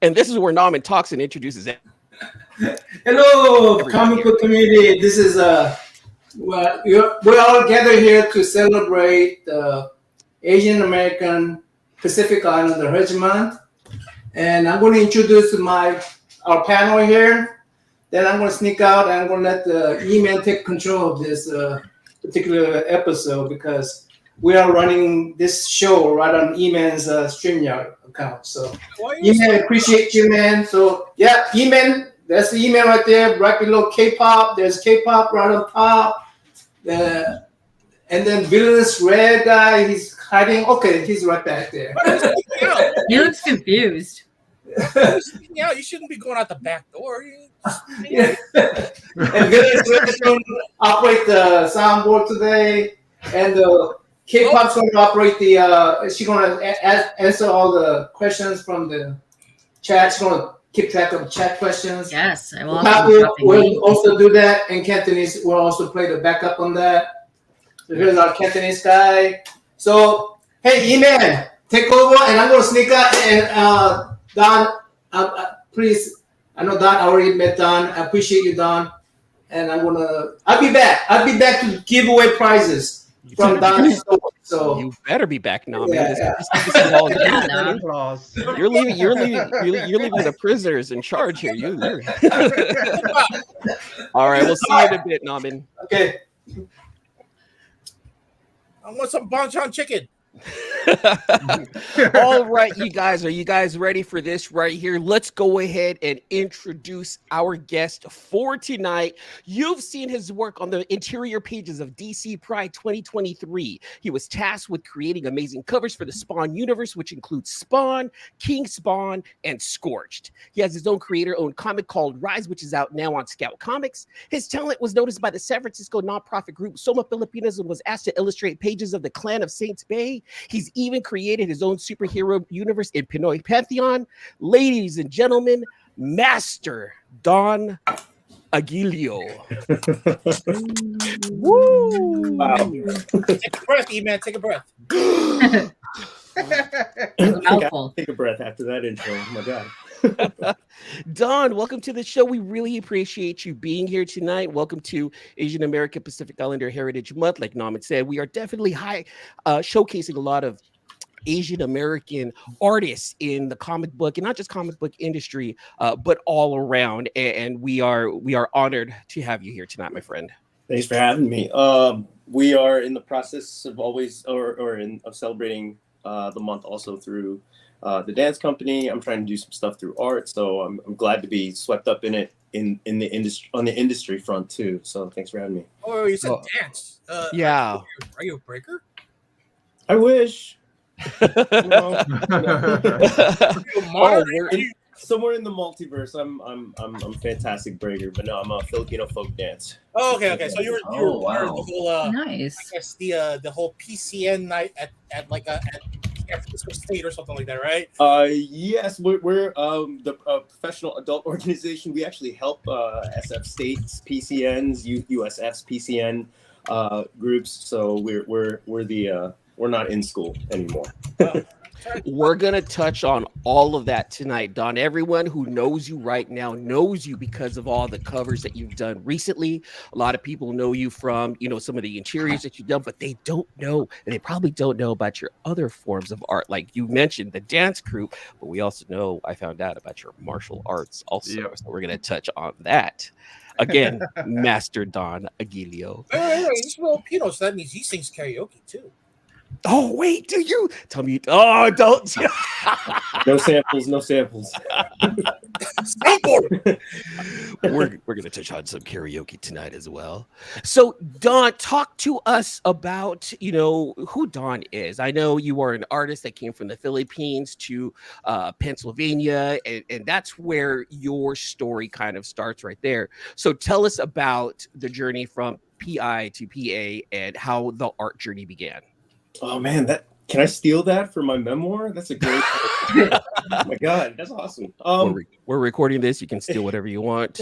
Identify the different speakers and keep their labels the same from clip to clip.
Speaker 1: And this is where NammaN talks and introduces it.
Speaker 2: Hello, comic book community. This is we're all gathered here to celebrate the Asian American Pacific Islander Heritage Month, and I'm going to introduce our panel here. Then I'm going to sneak out and I'm going to let the Eman take control of this particular episode because we are running this show right on Eman's StreamYard account. So, Eman, appreciate you, man. So, yeah, Eman, that's the Eman right there, right below K-pop. There's K-pop right on top. And then villainous red guy, he's hiding. Okay, he's right back there.
Speaker 3: He looks confused.
Speaker 4: Yeah, you shouldn't be going out the back door.
Speaker 2: Yeah. And villainous red is going to operate the soundboard today, and the K-pop's going to operate the. She's going to answer all the questions from the chat. She's going to keep track of chat questions.
Speaker 3: Yes, I will.
Speaker 2: Otaku will also do that, and Cantonese will also play the backup on that. So here's our Cantonese guy. So, hey, Eman, take over, and I'm going to sneak out. And Don, please, I know Don, I already met Don. I appreciate you, Don. And I'll be back. I'll be back to give away prizes from Don's store. So
Speaker 1: you better be back now, man.
Speaker 2: Yeah,
Speaker 1: This is all you're leaving the prisoners in charge here. All right, we'll see you in a bit, NammaN.
Speaker 2: Okay.
Speaker 4: I want some bonchon chicken.
Speaker 1: All right, you guys, are you guys ready for this right here? Let's go ahead and introduce our guest for tonight. You've seen his work on the interior pages of DC Pride 2023. He was tasked with creating amazing covers for the Spawn universe, which includes Spawn, King Spawn, and Scorched. He has his own creator-owned comic called Rise, which is out now on Scout Comics. His talent was noticed by the San Francisco nonprofit group Soma Filipinos and was asked to illustrate pages of the Clan of Saints Bay. He's even created his own superhero universe in Pinoy Pantheon. Ladies and gentlemen, Master Don Aguillo. Woo!
Speaker 4: Wow. Take a breath, E-Man. Take a breath.
Speaker 5: Take a breath after that intro. Oh my God.
Speaker 1: Don, welcome to the show. We really appreciate you being here tonight. Welcome to Asian American Pacific Islander Heritage Month. Like NammaN said, we are definitely showcasing a lot of Asian American artists in the comic book, and not just comic book industry, but all around. And we are honored to have you here tonight, my friend.
Speaker 5: Thanks for having me. We are in the process of celebrating the month also through the dance company. I'm trying to do some stuff through art, so I'm glad to be swept up in it in the industry, on the industry front too. So thanks for having me.
Speaker 4: Oh, you said dance.
Speaker 1: Yeah.
Speaker 4: Are you a breaker?
Speaker 5: I wish. Somewhere in the multiverse, I'm fantastic breaker, but no, I'm a Filipino folk dance.
Speaker 4: Oh, okay. So you were part of the whole
Speaker 3: nice.
Speaker 4: I guess the whole PCN night at San Francisco State or something like that, right?
Speaker 5: Yes, we're the professional adult organization. We actually help SF states, PCNs, USFs, PCN groups. So we're not in school anymore.
Speaker 1: We're going to touch on all of that tonight, Don. Everyone who knows you right now knows you because of all the covers that you've done recently. A lot of people know you from, some of the interiors that you've done, but they don't know, and they probably don't know about your other forms of art. Like you mentioned, the dance crew, but we also know, I found out about your martial arts also. Yep. So we're going to touch on that. Again, Master Don Aguillo.
Speaker 4: Hey, he's Filipino, so that means he sings karaoke too.
Speaker 1: Oh, wait, do you? Tell me. Oh, don't.
Speaker 5: No samples.
Speaker 1: We're going to touch on some karaoke tonight as well. So, Don, talk to us about, who Don is. I know you are an artist that came from the Philippines to Pennsylvania, and that's where your story kind of starts right there. So tell us about the journey from PI to PA and how the art journey began.
Speaker 5: Oh man, can I steal that for my memoir? That's a great. Oh my God, that's awesome.
Speaker 1: We're recording this. You can steal whatever you want.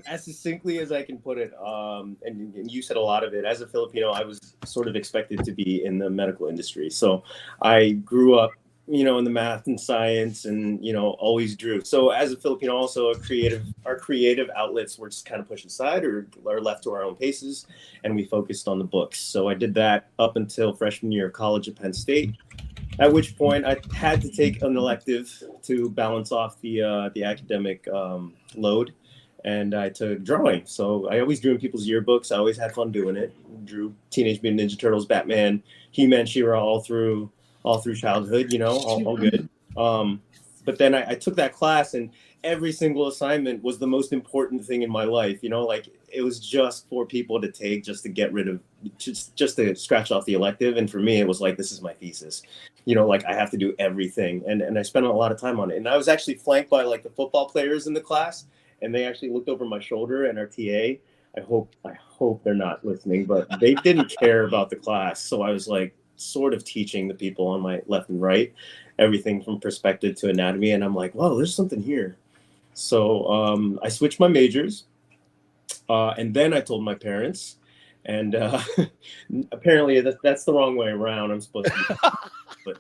Speaker 5: As succinctly as I can put it, and you said a lot of it. As a Filipino, I was sort of expected to be in the medical industry, so I grew up in the math and science, and always drew. So as a Filipino, also our creative outlets were just kind of pushed aside or left to our own paces, and we focused on the books. So I did that up until freshman year of college at Penn State, at which point I had to take an elective to balance off the academic load, and I took drawing. So I always drew in people's yearbooks. I always had fun doing it. Drew Teenage Mutant Ninja Turtles, Batman, He-Man, She-Ra all through childhood, all good. But then I took that class, and every single assignment was the most important thing in my life. Like it was just for people to take, just to get rid of, just to scratch off the elective. And for me, it was like, this is my thesis. Like I have to do everything. And I spent a lot of time on it. And I was actually flanked by like the football players in the class, and they actually looked over my shoulder, and our TA, I hope they're not listening, but they didn't care about the class. So I was like sort of teaching the people on my left and right, everything from perspective to anatomy. And I'm like, whoa, there's something here. So I switched my majors, and then I told my parents, and apparently that's the wrong way around. I'm supposed to, but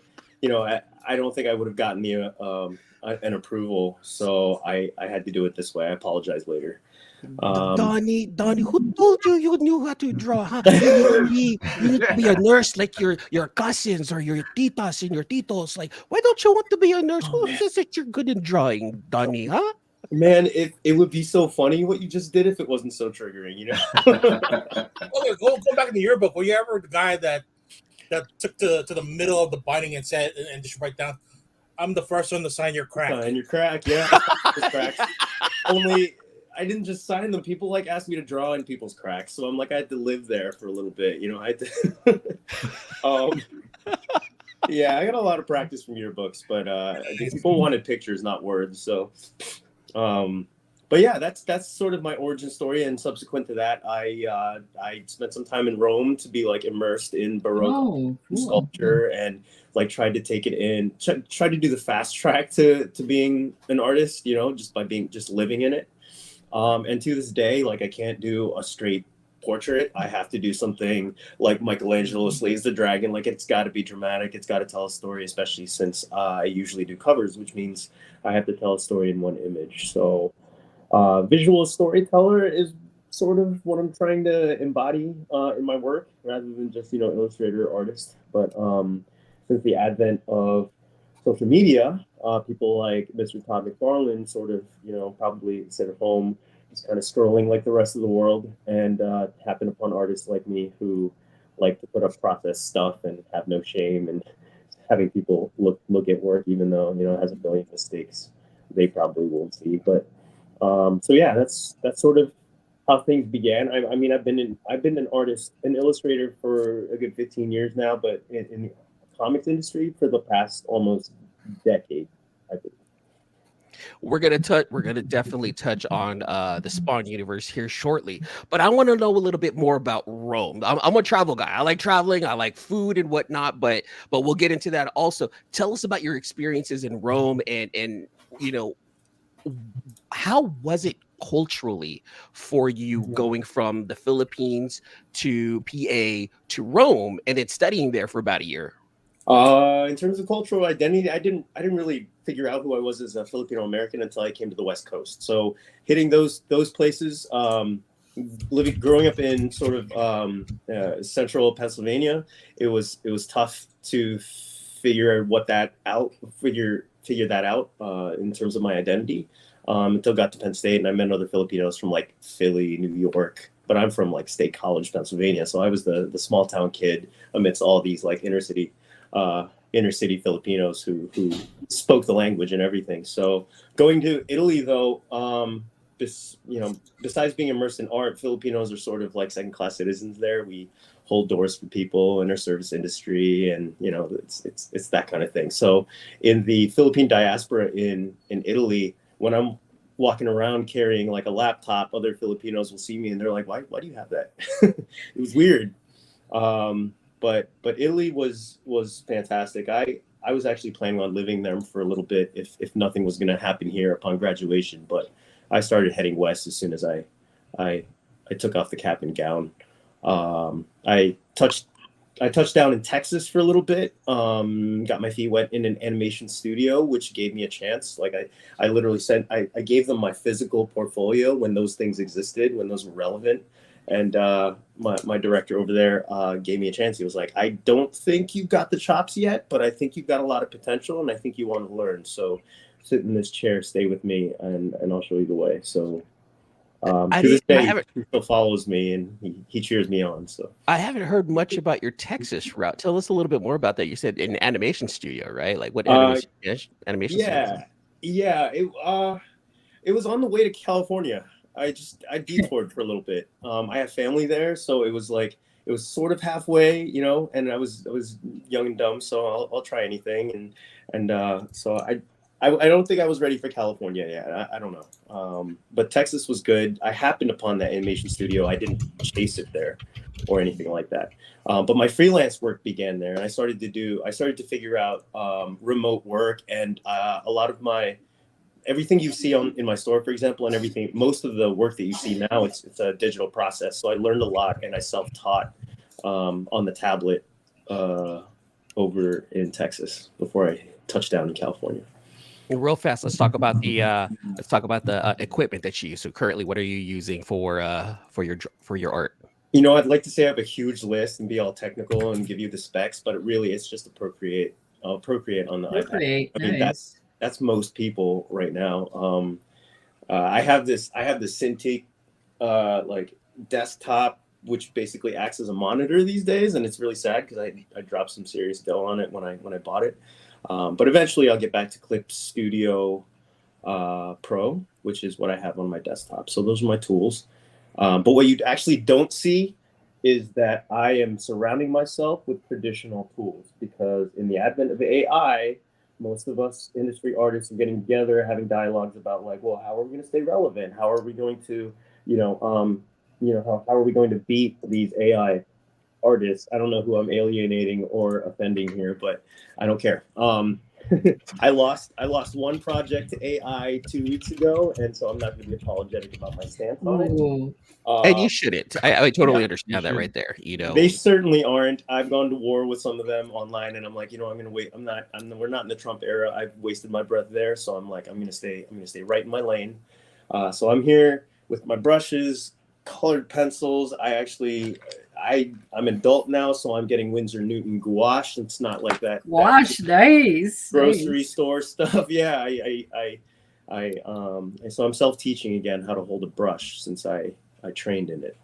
Speaker 5: I don't think I would have gotten the an approval, so I had to do it this way. I apologize later.
Speaker 1: Donnie, who told you knew how to draw? Huh? You need to be a nurse like your cousins or your titas and your titos. Like, why don't you want to be a nurse? Who says that you're good in drawing, Donnie? Huh?
Speaker 5: Man, it would be so funny what you just did if it wasn't so triggering,
Speaker 4: Okay, go back in the yearbook. Were you ever the guy that took to the middle of the binding and said and just write down, "I'm the first one to sign your crack"?
Speaker 5: Sign your crack, yeah. Cracks. Only I didn't just sign them. People like asked me to draw in people's cracks, so I'm like, I had to live there for a little bit, I had to. Yeah, I got a lot of practice from yearbooks, but people wanted pictures, not words. So, but yeah, that's sort of my origin story. And subsequent to that, I spent some time in Rome to be like immersed in Baroque sculpture, and like tried to take it in, try to do the fast track to being an artist, just by just living in it. And to this day, like I can't do a straight portrait. I have to do something like Michelangelo slays the dragon. Like it's got to be dramatic. It's got to tell a story, especially since I usually do covers, which means I have to tell a story in one image. So visual storyteller is sort of what I'm trying to embody in my work, rather than just, illustrator or artist. But since the advent of social media, people like Mr. Todd McFarlane sort of, probably sit at home, just kind of scrolling like the rest of the world, and happen upon artists like me who like to put up process stuff and have no shame, and having people look at work, even though, it has a billion mistakes they probably won't see. But so yeah, that's sort of how things began. I mean, I've been an artist, an illustrator for a good 15 years now, but in the comics industry for the past almost decade, I think.
Speaker 1: We're gonna definitely touch on the Spawn universe here shortly, but I want to know a little bit more about Rome. I'm a travel guy. I like traveling. I like food and whatnot, but we'll get into that also. Tell us about your experiences in Rome, and how was it culturally for you going from the Philippines to PA to Rome and then studying there for about a year?
Speaker 5: In terms of cultural identity, I didn't really figure out who I was as a Filipino American until I came to the West Coast. So hitting those places, growing up in sort of central Pennsylvania, it was tough to figure that out in terms of my identity. Until I got to Penn State, and I met other Filipinos from like Philly, New York, but I'm from like State College, Pennsylvania. So I was the small town kid amidst all these like inner city Filipinos who spoke the language and everything. So going to Italy though, besides being immersed in art, Filipinos are sort of like second-class citizens there. We hold doors for people in our service industry, and it's that kind of thing. So in the Philippine diaspora in Italy, when I'm walking around carrying like a laptop, other Filipinos will see me and they're like, why do you have that? It was weird. But Italy was fantastic. I was actually planning on living there for a little bit if nothing was going to happen here upon graduation. But I started heading west as soon as I took off the cap and gown. I touched I touched down in Texas for a little bit. Got my feet wet in an animation studio, which gave me a chance. Like I literally said, I gave them my physical portfolio when those things existed, when those were relevant. And my director over there gave me a chance. He was like, I don't think you've got the chops yet, but I think you've got a lot of potential, and I think you want to learn. So sit in this chair, stay with me, and I'll show you the way. So to this day, he still follows me, and he cheers me on. So
Speaker 1: I haven't heard much about your Texas route. Tell us a little bit more about that. You said an animation studio, right? Like what animation studio?
Speaker 5: Yeah. It was on the way to California. I detoured for a little bit. I have family there, so it was sort of halfway, you know. And I was young and dumb, so I'll try anything. And so I don't think I was ready for California yet. I don't know. But Texas was good. I happened upon that animation studio. I didn't chase it there or anything like that. But my freelance work began there, and I started to figure out remote work, and a lot of everything you see in my store, for example, and most of the work that you see now, it's a digital process. So I learned a lot, and I self-taught on the tablet over in Texas before I touched down in California.
Speaker 1: Well, real fast, let's talk about the equipment that you use. So currently, what are you using for your art?
Speaker 5: You know, I'd like to say I have a huge list and be all technical and give you the specs, but it's just a Procreate on the iPad. I mean, that's most people right now. I have this Cintiq like desktop, which basically acts as a monitor these days, and it's really sad because I dropped some serious dough on it when I bought it. But eventually I'll get back to Clip Studio Pro, which is what I have on my desktop. So those are my tools. But what you actually don't see is that I am surrounding myself with traditional tools, because in the advent of AI, most of us industry artists are getting together, having dialogues about like, well, how are we going to stay relevant? How are we going to, how are we going to beat these AI artists? I don't know who I'm alienating or offending here, but I don't care. I lost one project to AI 2 weeks ago, and so I'm not going to be apologetic about my stance on it.
Speaker 1: And you shouldn't. I totally understand that right there. You know,
Speaker 5: they certainly aren't. I've gone to war with some of them online, and I'm like, I'm going to wait. We're not in the Trump era. I've wasted my breath there, so I'm like, I'm going to stay right in my lane. So I'm here with my brushes, colored pencils. I'm an adult now, so I'm getting Winsor Newton gouache. It's not like that
Speaker 3: gouache, nice
Speaker 5: grocery store stuff. Yeah, so I'm self-teaching again how to hold a brush since I trained in it.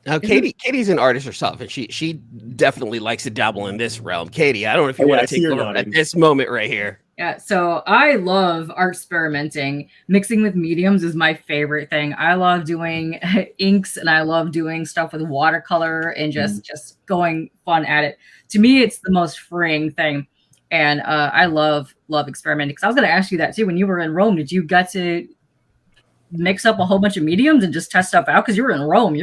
Speaker 1: Now, Katie's an artist herself, and she definitely likes to dabble in this realm. Katie, I don't know if you want to take over at this moment right here.
Speaker 3: Yeah, so I love art experimenting. Mixing with mediums is my favorite thing. I love doing inks, and I love doing stuff with watercolor and just going fun at it. To me, it's the most freeing thing. And I love experimenting. Because I was going to ask you that too. When you were in Rome, did you get to mix up a whole bunch of mediums and just test stuff out? Because you were in Rome.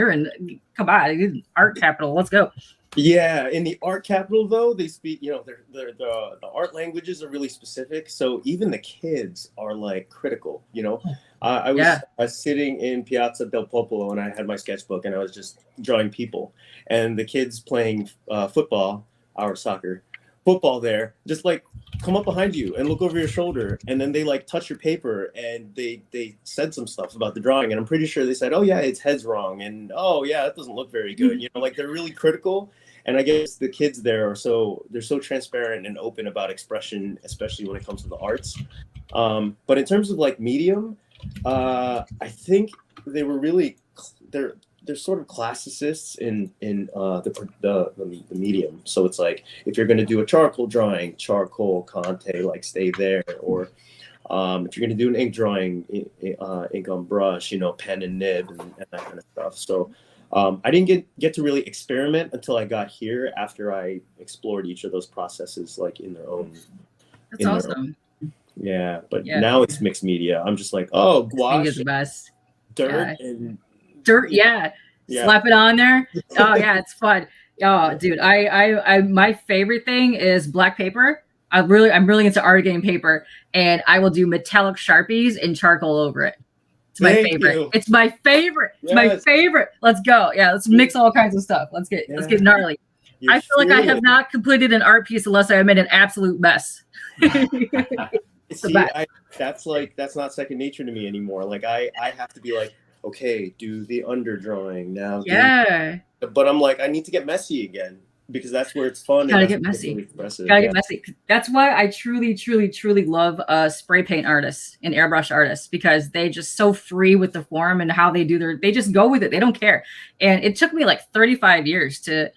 Speaker 3: Come on, art capital. Let's go.
Speaker 5: Yeah, in the art capital though, they speak, the art languages are really specific. So even the kids are like critical, I was sitting in Piazza del Popolo, and I had my sketchbook, and I was just drawing people, and the kids playing football there, just like come up behind you and look over your shoulder, and then they like touch your paper, and they said some stuff about the drawing, and I'm pretty sure they said, oh yeah, its head's wrong, and oh yeah, that doesn't look very good. Like they're really critical. And I guess the kids there they're so transparent and open about expression, especially when it comes to the arts. But in terms of like medium, I think they were really they're sort of classicists in the medium. So it's like, if you're going to do a charcoal drawing, charcoal, Conte, like stay there. Or if you're going to do an ink drawing, ink on brush, pen and nib and that kind of stuff. So I didn't get to really experiment until I got here, after I explored each of those processes like in their own.
Speaker 3: That's awesome.
Speaker 5: Yeah, but now it's mixed media. I'm just like, oh, gouache,
Speaker 3: the best.
Speaker 5: Dirt and
Speaker 3: yeah. Slap it on there. Oh yeah, it's fun. Oh, dude, I my favorite thing is black paper. I'm really into art game paper, and I will do metallic Sharpies and charcoal over it. It's my favorite. It's my favorite. It's my favorite. Let's go. Yeah, let's mix all kinds of stuff. Let's get gnarly. I feel like I have not completed an art piece unless I made an absolute mess.
Speaker 5: See, that's not second nature to me anymore. Like I have to be like, okay, do the underdrawing now.
Speaker 3: Yeah.
Speaker 5: But I'm like, I need to get messy again because that's where it's fun.
Speaker 3: Gotta
Speaker 5: and
Speaker 3: get
Speaker 5: that's
Speaker 3: messy.
Speaker 5: really expressive.
Speaker 3: Gotta get messy. That's why I truly, truly, truly love spray paint artists and airbrush artists, because they just so free with the form and how they do they just go with it. They don't care. And it took me like 35 years to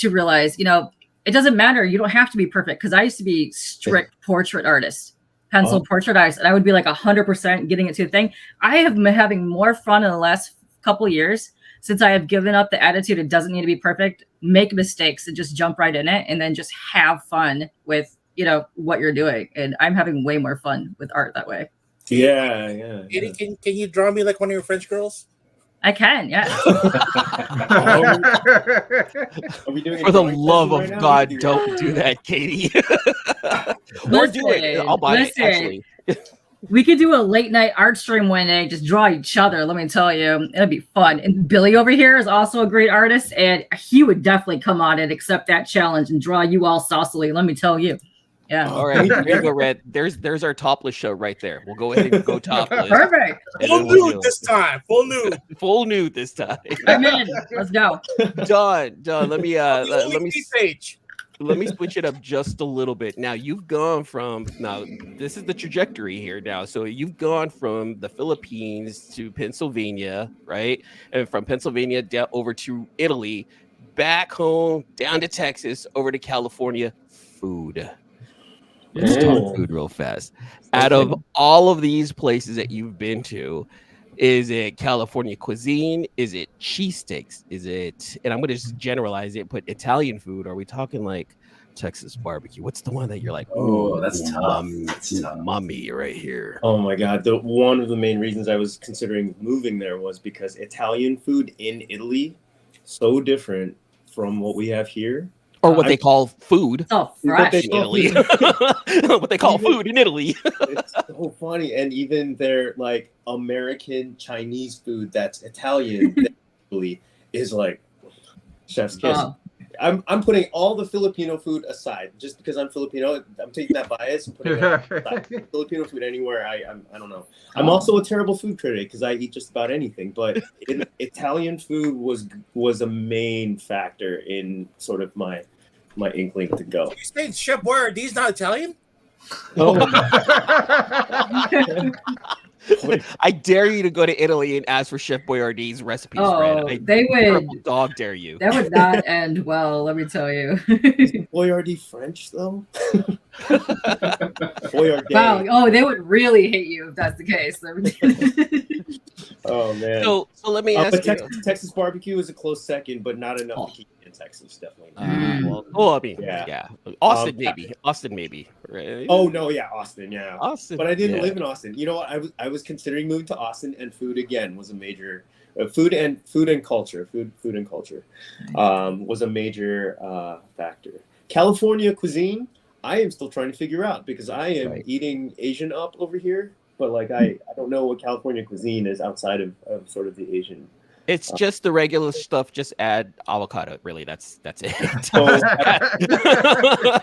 Speaker 3: realize, it doesn't matter. You don't have to be perfect. Because I used to be strict portrait artist, pencil portrait artist, and I would be like 100% getting it to the thing. I have been having more fun in the last couple of years since I have given up the attitude it doesn't need to be perfect, make mistakes and just jump right in it, and then just have fun with what you're doing. And I'm having way more fun with art that way.
Speaker 5: Yeah.
Speaker 4: Can you draw me like one of your French girls?
Speaker 3: I can, yeah.
Speaker 5: Are we doing
Speaker 1: For the love of God, don't do that, Katie. Or do it. I'll buy it, actually.
Speaker 3: We could do a late night art stream one day, just draw each other. Let me tell you, it'll be fun. And Billy over here is also a great artist, and he would definitely come on and accept that challenge and draw you all saucily. Let me tell you. Yeah.
Speaker 1: All right, there you go, Red. There's our topless show right there. We'll go ahead and go topless.
Speaker 3: Perfect.
Speaker 4: Full nude this time. Full nude.
Speaker 1: Full nude this time.
Speaker 3: I'm in. Let's go.
Speaker 1: Don, let me
Speaker 4: page.
Speaker 1: Let me switch it up just a little bit. Now you've gone from this is the trajectory here now. So you've gone from the Philippines to Pennsylvania, right? And from Pennsylvania down over to Italy, back home, down to Texas, over to California. Food. Let's talk food real fast. Out of all of these places that you've been to, is it California cuisine? Is it cheesesteaks? Is it, and I'm going to just generalize it, put Italian food? Are we talking like Texas barbecue? What's the one that you're like,
Speaker 2: that's tough.
Speaker 1: Mummy right here?
Speaker 5: Oh my God. One of the main reasons I was considering moving there was because Italian food in Italy, so different from what we have here.
Speaker 1: Or what they call food.
Speaker 3: Oh, fresh.
Speaker 1: In Italy. What they call food in Italy.
Speaker 5: It's so funny. And even their like American Chinese food that's Italian in Italy is like chef's kiss. I'm putting all the Filipino food aside just because I'm Filipino. I'm taking that bias and putting it aside. Filipino food anywhere. I don't know. I'm also a terrible food critic because I eat just about anything. But Italian food was a main factor in sort of my inkling to go.
Speaker 4: You saying Chef Boyardee's not Italian?
Speaker 5: Oh.
Speaker 1: I dare you to go to Italy and ask for Chef Boyardee's recipes.
Speaker 3: They would
Speaker 1: dog dare you.
Speaker 3: That would not end well, let me tell you.
Speaker 5: Is Boyardee French though? Boyardee.
Speaker 3: Wow. Oh, they would really hate you if that's the case.
Speaker 5: Oh man.
Speaker 1: So let me ask you.
Speaker 5: Texas barbecue is a close second, but not enough to keep it in Texas, definitely.
Speaker 1: I mean, yeah. Austin maybe. Right?
Speaker 5: Oh no, yeah, Austin, yeah.
Speaker 1: Austin.
Speaker 5: But I didn't live in Austin. You know what? I was considering moving to Austin, and food again was a major food and culture was a major factor. California cuisine, I am still trying to figure out because I am eating Asian up over here, but like I don't know what California cuisine is outside of sort of the Asian.
Speaker 1: It's just the regular stuff. Just add avocado. Really, that's it.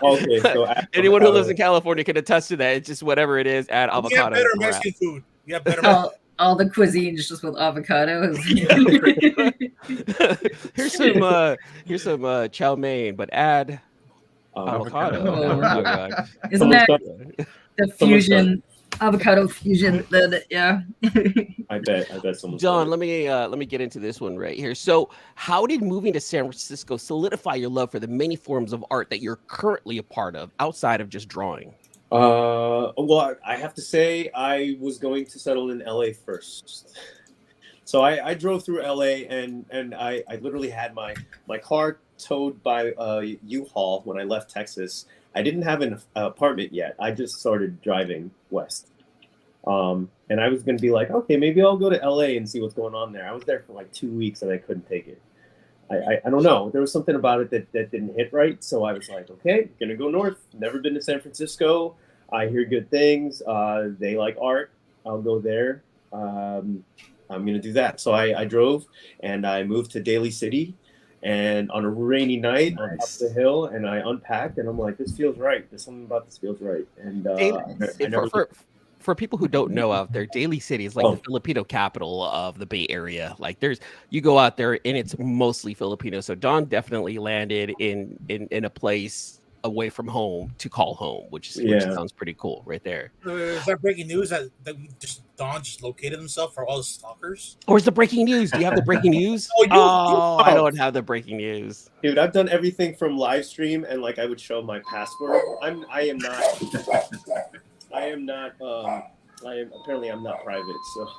Speaker 5: Okay, so
Speaker 1: anyone who lives in California can attest to that. It's just whatever it is. Add avocado.
Speaker 4: You have better Mexican food. You have better.
Speaker 3: All the cuisine is just with avocados.
Speaker 1: Here's some chow mein, but add avocado.
Speaker 3: Oh my God. Isn't that the fusion? Avocado fusion, yeah.
Speaker 5: I bet someone's
Speaker 1: John, let me get into this one right here. So, how did moving to San Francisco solidify your love for the many forms of art that you're currently a part of, outside of just drawing?
Speaker 5: Well, I have to say I was going to settle in LA first. So I drove through LA and I literally had my car towed by U-Haul when I left Texas. I didn't have an apartment yet. I just started driving west. And I was going to be like, okay, maybe I'll go to LA and see what's going on there. I was there for like 2 weeks and I couldn't take it. I don't know. There was something about it that didn't hit right. So I was like, okay, going to go north. Never been to San Francisco. I hear good things. They like art. I'll go there. I'm going to do that. So I drove and I moved to Daly City. and on a rainy night on top of the hill, and I unpacked, and I'm like, this feels right. There's something about this feels right. And I never
Speaker 1: for people who don't know out there, Daly City is like
Speaker 5: Oh.
Speaker 1: the Filipino capital of the Bay Area. Like you go out there and it's mostly Filipino. So Don definitely landed in a place away from home to call home, which sounds pretty cool right there.
Speaker 4: Is that breaking news that Don just located himself for all the stalkers?
Speaker 1: Or is the breaking news? Do you have the breaking news? I don't have the breaking news.
Speaker 5: Dude, I've done everything from live stream and like I would show my password. I'm not private, so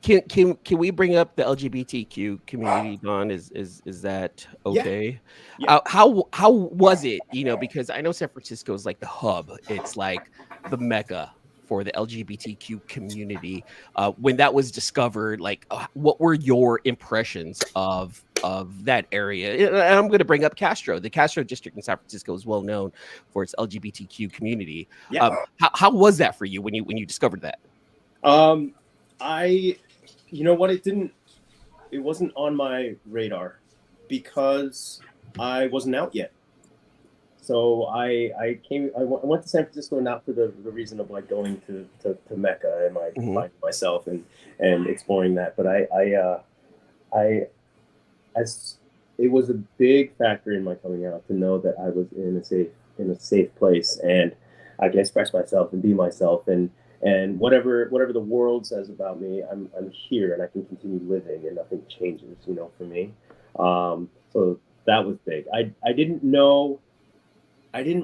Speaker 1: Can we bring up the LGBTQ community, Don? Is that okay?
Speaker 5: Yeah.
Speaker 1: How was it? Because I know San Francisco is like the hub. It's like the mecca for the LGBTQ community. When that was discovered, like, what were your impressions of that area? And I'm going to bring up Castro. The Castro district in San Francisco is well known for its LGBTQ community.
Speaker 5: Yeah.
Speaker 1: How was that for you when you discovered that?
Speaker 5: You know what? It wasn't on my radar because I wasn't out yet. So I went to San Francisco not for the reason of like going to Mecca and like finding myself and exploring that, but it was a big factor in my coming out to know that I was in a safe place and I can express myself and be myself and whatever the world says about me, I'm here and I can continue living and nothing changes, for me. So that was big. I didn't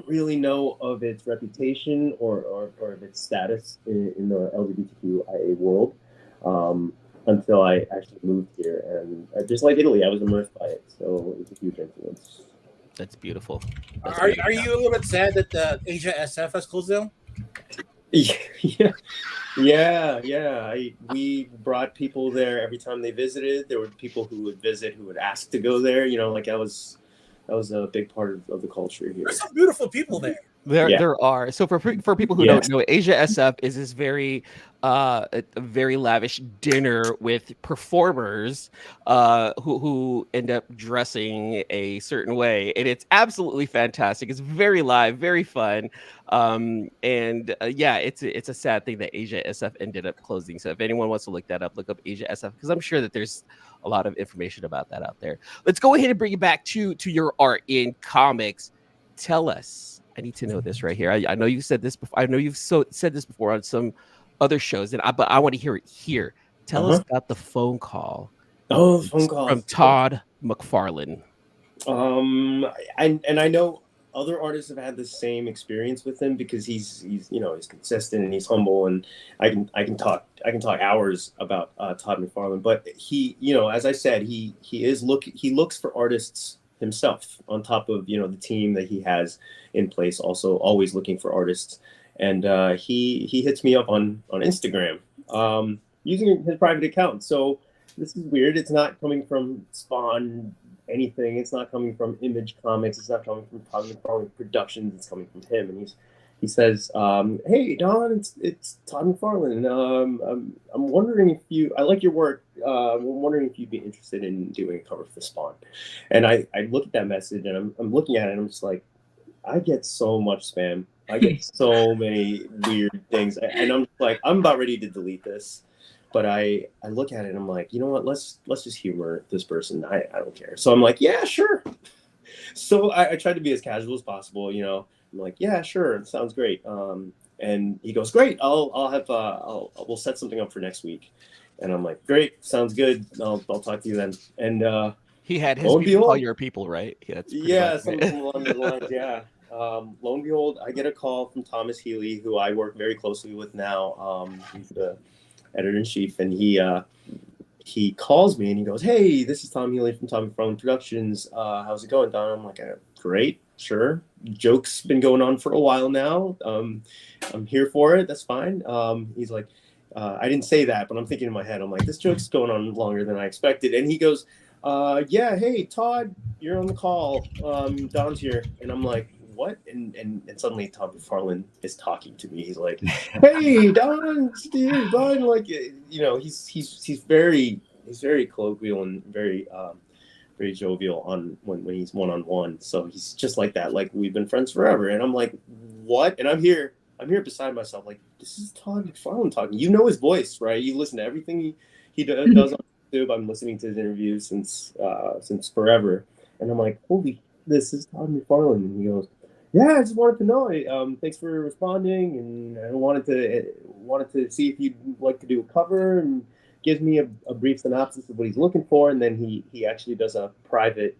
Speaker 5: really know of its reputation or of its status in the LGBTQIA world until I actually moved here. And just like Italy, I was immersed by it. So it was a huge influence.
Speaker 1: That's beautiful.
Speaker 4: Are you a little bit sad that the Asia SF has closed down?
Speaker 5: Yeah. We brought people there every time they visited. There were people who would visit who would ask to go there. Like that was a big part of the culture here.
Speaker 4: There's some beautiful people there.
Speaker 1: There are. So for people who don't know, Asia SF is this very a very lavish dinner with performers who end up dressing a certain way, and it's absolutely fantastic. It's very live, very fun, it's a sad thing that Asia SF ended up closing. So if anyone wants to look that up, look up Asia SF because I'm sure that there's a lot of information about that out there. Let's go ahead and bring it back to your art in comics. Tell us. I need to know this right here. I know you said this before. I know you've said this before on some other shows, but I want to hear it here. Tell us about the phone call.
Speaker 5: Oh, phone call
Speaker 1: from Todd McFarlane.
Speaker 5: And I know other artists have had the same experience with him because he's consistent and he's humble, and I can talk hours about Todd McFarlane. But he, as I said, he looks for artists himself on top of the team that he has in place, also always looking for artists, and he hits me up on Instagram using his private account. So this is weird. It's not coming from Spawn anything. It's not coming from Image Comics. It's not coming from Todd McFarlane Productions. It's coming from him, and he says, "Hey Don, it's Todd McFarlane. I'm wondering if I like your work. I'm wondering if you'd be interested in doing a cover for Spawn." And I look at that message and I'm looking at it and I'm just like, I get so much spam. I get so many weird things, and I'm just like, I'm about ready to delete this. But I look at it and I'm like, you know what? Let's just humor this person. I don't care. So I'm like, yeah, sure. So I tried to be as casual as possible. I'm like, yeah, sure, it sounds great. And he goes, great. We'll set something up for next week. And I'm like, great, sounds good. I'll talk to you then. And
Speaker 1: he had his people call your people, right?
Speaker 5: Yeah, something along those lines. Yeah. Lo and behold, I get a call from Thomas Healy, who I work very closely with now. He's the editor-in-chief, and he calls me and he goes, "Hey, this is Tom Healy from Todd McFarlane Productions. How's it going, Don?" I'm like, "Great, sure. Joke's been going on for a while now. I'm here for it. That's fine." He's like, I didn't say that, but I'm thinking in my head, I'm like, this joke's going on longer than I expected. And he goes, "Yeah, hey, Todd, you're on the call. Don's here." And I'm like, what? And suddenly Todd McFarlane is talking to me. He's like, "Hey, Don, Steve, Don," like, he's very very colloquial and very jovial on when he's one-on-one. So he's just like that. Like, we've been friends forever. And I'm like, what? And I'm here beside myself. Like, this is Todd McFarlane talking. You know his voice, right? You listen to everything he does on YouTube. I'm listening to his interviews since forever. And I'm like, holy, this is Todd McFarlane. And he goes, yeah, I just wanted to know. Thanks for responding. And I wanted to see if you'd like to do a cover, and gives me a brief synopsis of what he's looking for, and then he actually does a private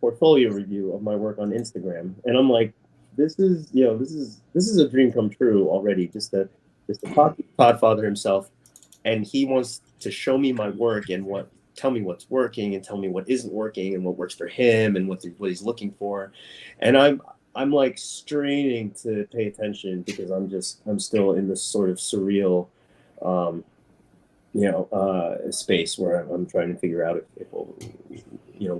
Speaker 5: portfolio review of my work on Instagram, and I'm like, this is a dream come true already. Just to talk to Podfather himself, and he wants to show me my work and tell me what's working and tell me what isn't working and what works for him and what he's looking for, and I'm like straining to pay attention because I'm still in this sort of surreal space where I'm trying to figure out if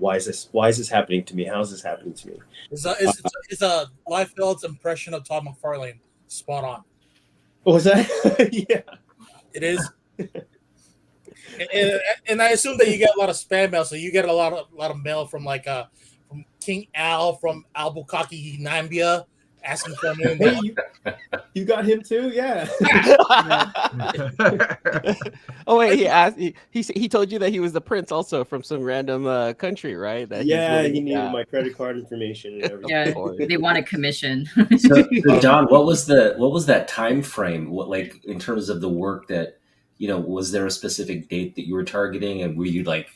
Speaker 5: why is this happening to me? How is this happening to me?
Speaker 4: Is a Liefeld's impression of Todd McFarlane spot on?
Speaker 5: What was that? Yeah,
Speaker 4: it is. and I assume that you get a lot of spam mail, so you get a lot of mail from from King Al from Albuquerque, Nambia, asking for him.
Speaker 5: Hey, you got him too? Yeah.
Speaker 1: Oh wait, he told you that he was the prince also from some random country, right? That
Speaker 5: he needed my credit card information and everything.
Speaker 3: Yeah, they want a commission.
Speaker 6: So Don, what was that time frame? What, like, in terms of the work that, was there a specific date that you were targeting, and were you like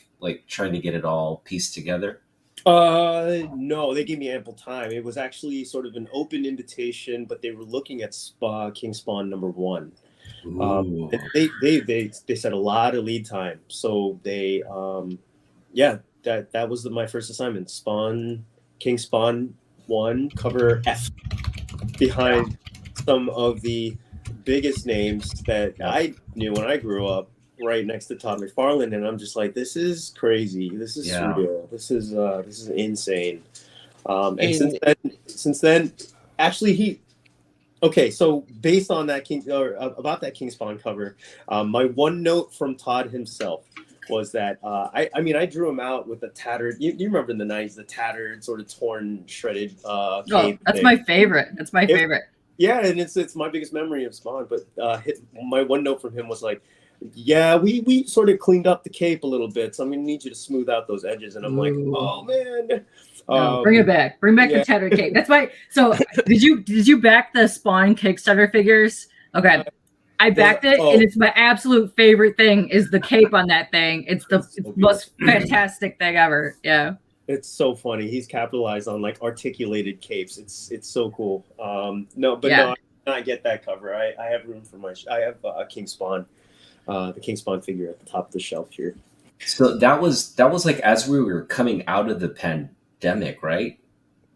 Speaker 6: trying to get it all pieced together?
Speaker 5: No, they gave me ample time. It was actually sort of an open invitation, but they were looking at King Spawn #1. They set a lot of lead time, so they that was my first assignment. King Spawn 1, cover F, behind some of the biggest names that I knew when I grew up, right next to Todd McFarlane, and I'm just like, this is crazy. This is surreal. This is insane. And since then, actually, so based on that about that King Spawn cover, my one note from Todd himself was that I drew him out with a tattered. You remember in the '90s, the tattered, sort of torn, shredded. Cape
Speaker 3: that's
Speaker 5: thing.
Speaker 3: my favorite. That's my favorite.
Speaker 5: Yeah, and it's my biggest memory of Spawn. But my one note from him was like, yeah, we sort of cleaned up the cape a little bit, so I'm gonna need you to smooth out those edges. And I'm like, oh man,
Speaker 3: no, bring it back. Bring back the tattered cape. That's why. So did you back the Spawn Kickstarter figures? Okay, I backed it, and it's my absolute favorite thing is the cape on that thing. It's the most fantastic thing ever. Yeah.
Speaker 5: It's so funny. He's capitalized on like articulated capes. It's so cool. No, I get that cover. I have room for I have a King Spawn. The King Spawn figure at the top of the shelf here.
Speaker 6: So that was like as we were coming out of the pandemic, right?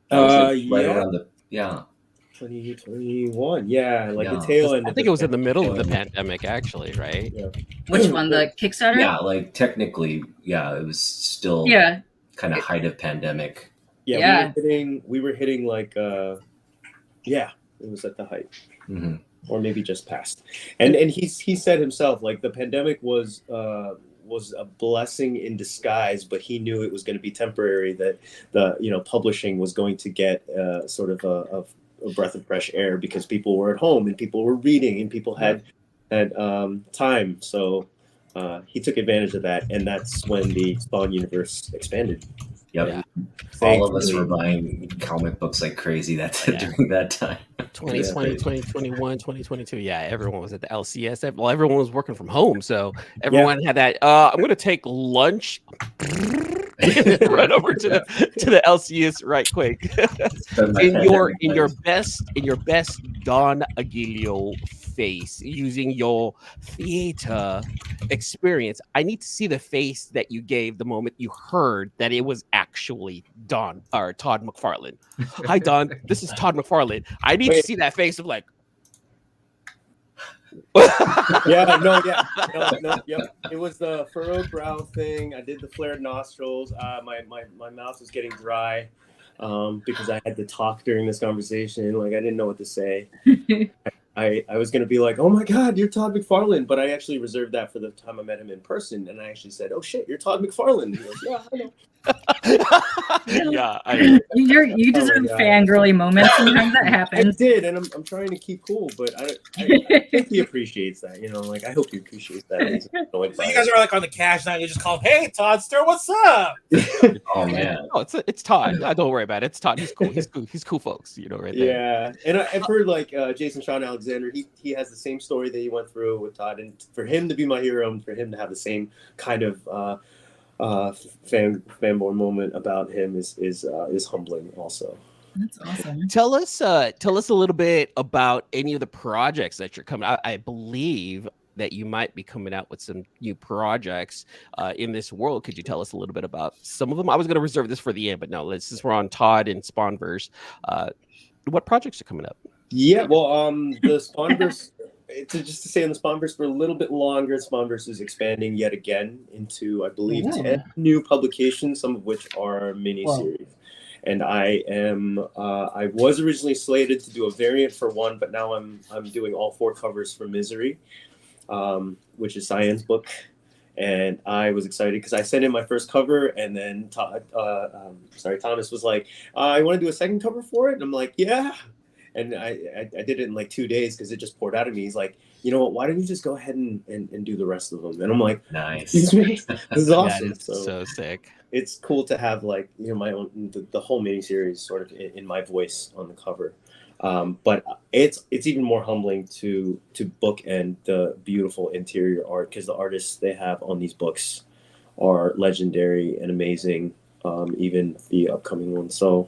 Speaker 6: Around the
Speaker 5: 2021. Yeah, the tail end.
Speaker 1: I think it was in the middle of the pandemic, actually, right?
Speaker 5: Yeah.
Speaker 3: Which one, the Kickstarter?
Speaker 6: Yeah, like technically, it was still kind of height of pandemic.
Speaker 5: Yeah. We were hitting like it was at the height.
Speaker 6: Mm-hmm.
Speaker 5: Or maybe just past. And he said himself, like, the pandemic was a blessing in disguise, but he knew it was going to be temporary, that the publishing was going to get sort of a breath of fresh air because people were at home and people were reading and people had time. So he took advantage of that, and that's when the Spawn universe expanded.
Speaker 6: Yep. Yeah. All of us were buying comic books like crazy during that time.
Speaker 1: 2020, 2021, 2022. Yeah, everyone was at the LCS. Well, everyone was working from home, so everyone had that. I'm going to take lunch. Run over to the LCS right quick. in your best Don Aguillo face, using your theater experience. I need to see the face that you gave the moment you heard that it was actually Todd McFarlane. Hi Don, this is Todd McFarlane. I need to see that face of like
Speaker 5: No, it was the furrowed brow thing. I did the flared nostrils. My mouth was getting dry because I had to talk during this conversation. Like, I didn't know what to say. I was gonna be like, oh my God, you're Todd McFarlane, but I actually reserved that for the time I met him in person, and I actually said, oh shit, you're Todd McFarlane. And he goes, yeah, I know.
Speaker 1: Yeah, I
Speaker 3: You deserve
Speaker 5: God.
Speaker 3: fangirly moments. Sometimes that
Speaker 5: I
Speaker 3: happens.
Speaker 5: did, and I'm trying to keep cool, but I think he appreciates that. Like I hope he appreciates that. He's annoyed
Speaker 4: So
Speaker 5: by
Speaker 4: you guys are like on the cash now. You just call him, hey, Toddster, what's up?
Speaker 5: it.
Speaker 6: Oh man.
Speaker 1: no, it's Todd. Don't worry about it. It's Todd. He's cool. He's cool, folks. Right there.
Speaker 5: Yeah, and I've heard like Jason Sean Alexander. He has the same story that he went through with Todd, and for him to be my hero, and for him to have the same kind of fanboy moment about him is humbling also.
Speaker 3: That's awesome.
Speaker 1: Tell us a little bit about any of the projects that you're coming. I believe that you might be coming out with some new projects in this world. Could you tell us a little bit about some of them? I was going to reserve this for the end, but no, since we're on Todd and Spawnverse, what projects are coming up?
Speaker 5: Yeah, well, the Spawnverse. Just to say on the Spawnverse for a little bit longer, Spawnverse is expanding yet again into, I believe, 10 new publications, some of which are miniseries. And I was originally slated to do a variant for one, but now I'm doing all 4 covers for Misery, which is Cyan's book. And I was excited because I sent in my first cover, and then Thomas was like, "I want to do a second cover for it," and I'm like, "Yeah." And I did it in like 2 days because it just poured out of me. He's like, you know what? Why don't you just go ahead and do the rest of them? And I'm like,
Speaker 6: nice.
Speaker 5: This is awesome.
Speaker 1: That is so sick.
Speaker 5: It's cool to have like my own the whole miniseries sort of in my voice on the cover. But it's even more humbling to bookend the beautiful interior art because the artists they have on these books are legendary and amazing. Even the upcoming ones. So.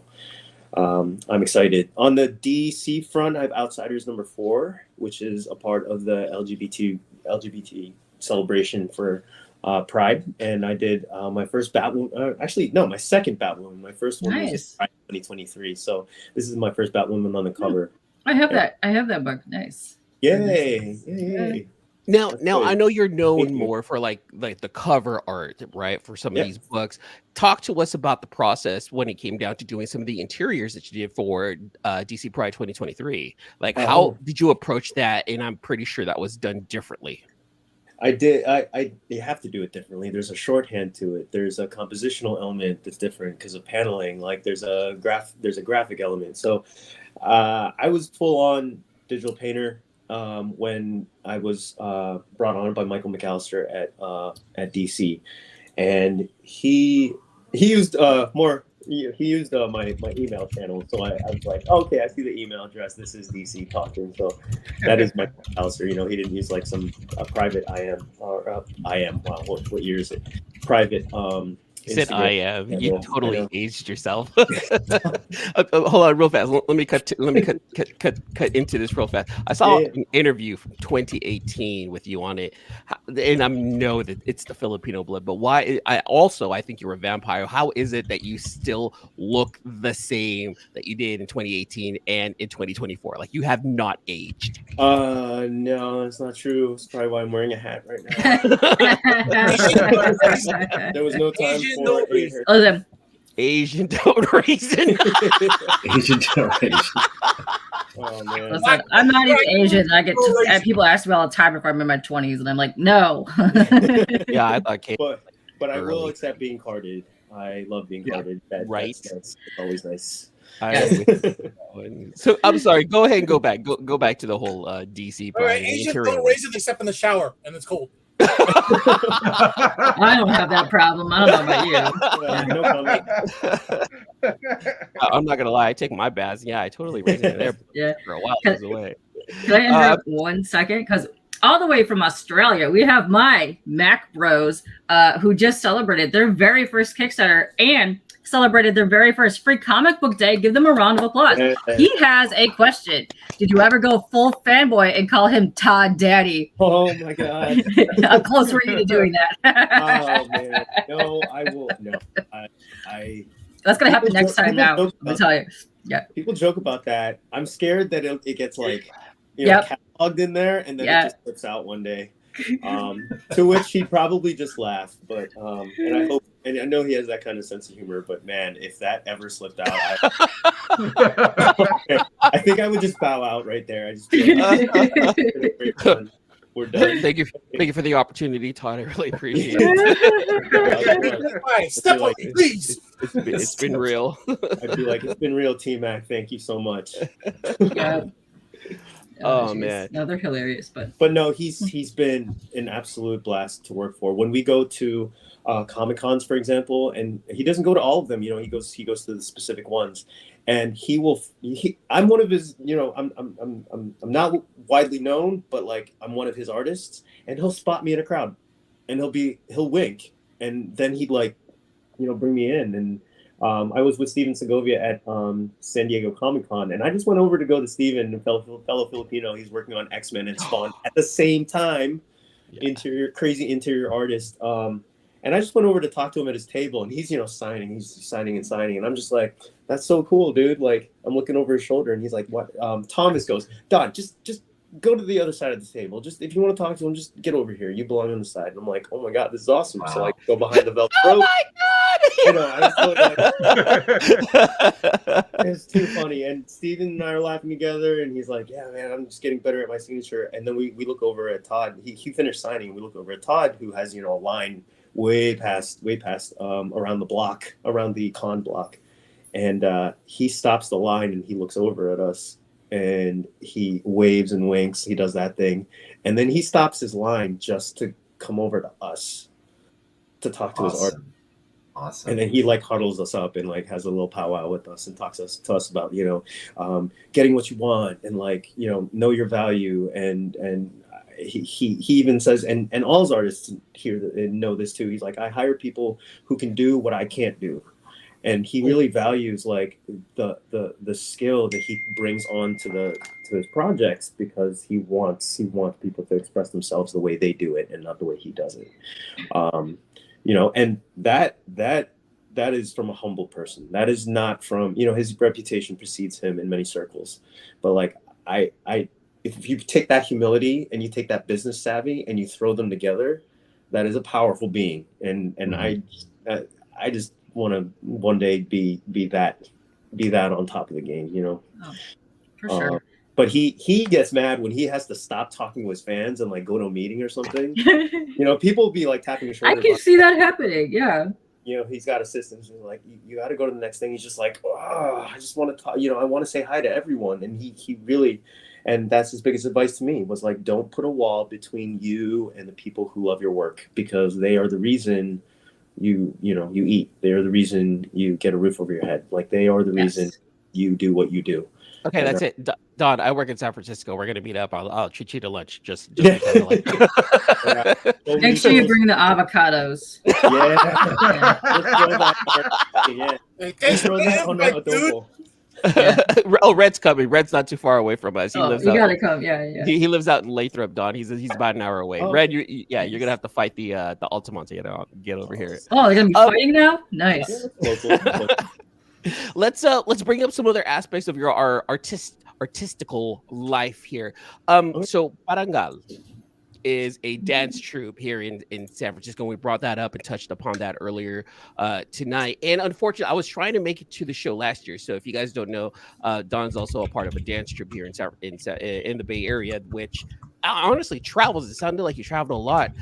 Speaker 5: I'm excited. On the DC front, I have Outsiders #4, which is a part of the LGBT celebration for Pride, and I did my first Batwoman. My second Batwoman. My first one was in Pride 2023. So this is my first Batwoman on the cover.
Speaker 3: I have that. I have that book. Nice.
Speaker 5: Yay!
Speaker 1: Now I know you're known more for like the cover art, right? For some of these books. Talk to us about the process when it came down to doing some of the interiors that you did for DC Pride 2023. Like, how did you approach that? And I'm pretty sure that was done differently.
Speaker 5: I did. You have to do it differently. There's a shorthand to it. There's a compositional element that's different because of paneling. Like there's a graphic element. So I was full on digital painter. When I was brought on by Michael McAllister at DC, and he used my email channel. So I was like, okay, I see the email address. This is DC talking. So that is Michael McAllister. He didn't use like some private IM or IM. Wow, what year is it? Private.
Speaker 1: You said I am. You totally aged yourself. Hold on, real fast. Let me cut into this real fast. I saw an interview from 2018 with you on it, and I know that it's the Filipino blood. But why? I think you're a vampire. How is it that you still look the same that you did in 2018 and in 2024? Like you have not aged.
Speaker 5: No, that's not true. That's probably why I'm wearing a hat right now. There was no time.
Speaker 1: Asian don't reason.
Speaker 6: Asian don't reason.
Speaker 5: Oh man!
Speaker 3: Listen, I'm not even Asian. I get people ask me all the time if I'm in my 20s, and I'm like, no.
Speaker 1: Yeah, I thought.
Speaker 5: But I will accept being carded. I love being carded. That's always nice.
Speaker 1: So I'm sorry. Go ahead and go back. Go back to the whole DC.
Speaker 4: All right, Asians don't raise it except in the shower, and it's cold.
Speaker 3: I don't have that problem. I don't know about
Speaker 5: you.
Speaker 1: I'm not gonna lie. I take my baths. Yeah, I totally raised it there for a while. It was away.
Speaker 3: Can I interrupt 1 second? Because all the way from Australia, we have my Mac Bros who just celebrated their very first Kickstarter and celebrated their very first free comic book day. Give them a round of applause. He has a question. Did you ever go full fanboy and call him Todd Daddy?
Speaker 5: Oh my God.
Speaker 3: How close were you to doing that?
Speaker 5: Oh man. No, I will. No, I
Speaker 3: That's going to happen next time now. Let me tell you. Yeah.
Speaker 5: People joke about that. I'm scared that it gets like, cataloged in there and then it just slips out one day. To which he'd probably just laugh. But and I hope, and I know he has that kind of sense of humor. But man, if that ever slipped out, I think I would just bow out right there. I just feel like, we're done.
Speaker 1: Thank you for the opportunity, Todd. I really appreciate it.
Speaker 4: Right, step up, please.
Speaker 1: It's been real.
Speaker 5: I'd be like, it's been real, T-Mac. Thank you so much.
Speaker 3: Yeah.
Speaker 1: Oh,
Speaker 3: geez.
Speaker 1: man.
Speaker 3: No, they're hilarious, but
Speaker 5: No, he's been an absolute blast to work for. When we go to Comic Cons, for example, and he doesn't go to all of them. You know, he goes to the specific ones, and he will. I'm one of his. You know, I'm not widely known, but like I'm one of his artists, and he'll spot me in a crowd, and he'll wink, and then he'd like, bring me in. And I was with Steven Segovia at San Diego Comic Con, and I just went over to go to Steven, a fellow Filipino. He's working on X-Men and Spawn at the same time. Yeah. Crazy interior artist. And I just went over to talk to him at his table, and he's signing. He's signing, and I'm just like, that's so cool, dude. Like, I'm looking over his shoulder, and he's like, what? Thomas goes, Don, just go to the other side of the table. Just if you want to talk to him, just get over here. You belong on the side. And I'm like, oh my god, this is awesome. Wow. So I go behind the velvet rope. Oh my god! It's too funny. And Steven and I are laughing together, and he's like, yeah, man, I'm just getting better at my signature. And then we look over at Todd. He finished signing. We look over at Todd, who has a line way past around the block, around the con block, and he stops the line and he looks over at us and he waves and winks. He does that thing, and then he stops his line just to come over to us to talk to his art.
Speaker 6: Awesome.
Speaker 5: And then he like huddles us up and like has a little powwow with us and talks to us about getting what you want and like know your value and he even says and all his artists here know this too. He's like, I hire people who can do what I can't do, and he really values like the skill that he brings on to his projects because he wants people to express themselves the way they do it and not the way he does it. And that is from a humble person. That is not from, his reputation precedes him in many circles. But like, if you take that humility and you take that business savvy and you throw them together, that is a powerful being. And mm-hmm. I just want to one day be that on top of the game,
Speaker 3: Oh, for sure.
Speaker 5: But he gets mad when he has to stop talking to his fans and like go to a meeting or something. People will be like tapping his shoulder.
Speaker 3: I can see that happening. Yeah.
Speaker 5: He's got assistants and like, you got to go to the next thing. He's just like, oh, I just want to talk. I want to say hi to everyone. And he really, and that's his biggest advice to me was like, don't put a wall between you and the people who love your work, because they are the reason you eat. They are the reason you get a roof over your head. Like they are the reason you do what you do.
Speaker 1: Okay, that's it. Don, I work in San Francisco. We're gonna meet up. I'll treat you to lunch. Just like.
Speaker 3: Make sure you bring the avocados.
Speaker 1: Oh, Red's coming. Red's not too far away from us. He lives out.
Speaker 3: You gotta come. Yeah.
Speaker 1: He lives out in Lathrop, Don. He's about an hour away. Red, you're gonna have to fight the Altamont to get over here.
Speaker 3: Oh, they're gonna be fighting now. Nice.
Speaker 1: Let's bring up some other aspects of your artistical life here. So Parangal is a dance troupe here in San Francisco. We brought that up and touched upon that earlier tonight. And unfortunately, I was trying to make it to the show last year. So if you guys don't know, Don's also a part of a dance troupe here in the Bay Area, which honestly travels. It sounded like you traveled a lot.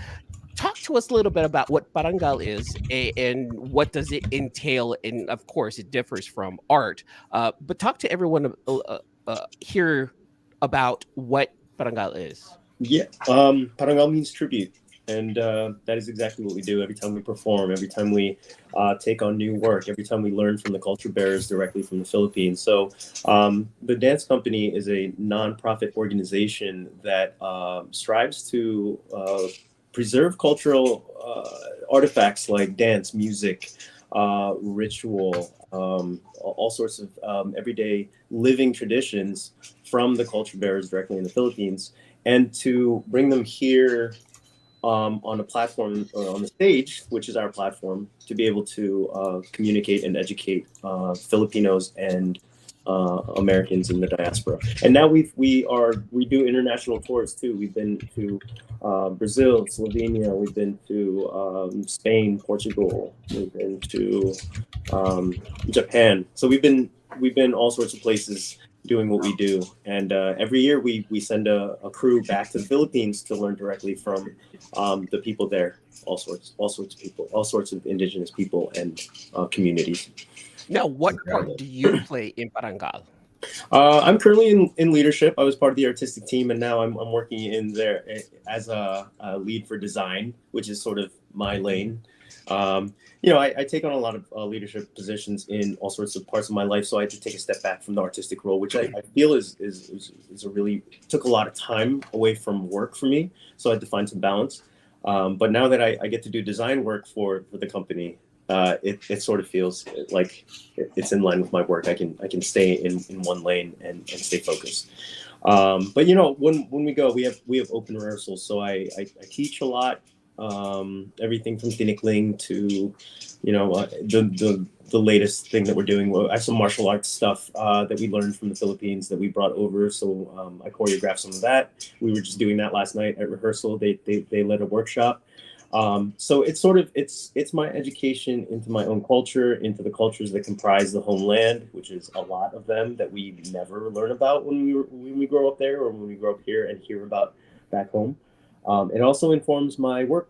Speaker 1: Talk to us a little bit about what Parangal is and what does it entail. And of course, it differs from art. But talk to everyone here about what Parangal is.
Speaker 5: Yeah, Parangal means tribute. And that is exactly what we do every time we perform, every time we take on new work, every time we learn from the culture bearers directly from the Philippines. So the Dance Company is a nonprofit organization that strives to preserve cultural artifacts like dance, music, ritual, all sorts of everyday living traditions from the culture bearers directly in the Philippines, and to bring them here on a platform or on the stage, which is our platform, to be able to communicate and educate Filipinos and Americans in the diaspora. And now we do international tours too. We've been to Brazil, Slovenia. We've been to Spain, Portugal. We've been to Japan. So we've been all sorts of places doing what we do. And every year we send a crew back to the Philippines to learn directly from the people there. All sorts of people, all sorts of indigenous people and communities.
Speaker 1: Now, what part do you play in Parangal?
Speaker 5: I'm currently in leadership. I was part of the artistic team, and now I'm working in there as a lead for design, which is sort of my lane. I take on a lot of leadership positions in all sorts of parts of my life, so I had to take a step back from the artistic role, which I feel is a really took a lot of time away from work for me. So I had to find some balance. But now that I get to do design work for the company, it sort of feels like it's in line with my work. I can stay in one lane and stay focused. But when we go, we have open rehearsals, so I teach a lot. Everything from tinikling to the latest thing that we're doing. I have some martial arts stuff that we learned from the Philippines that we brought over, so I choreographed some of that. We were just doing that last night at rehearsal. They led a workshop. So it's sort of it's my education into my own culture, into the cultures that comprise the homeland, which is a lot of them that we never learn about when we grow up there or when we grow up here and hear about back home. It also informs my work.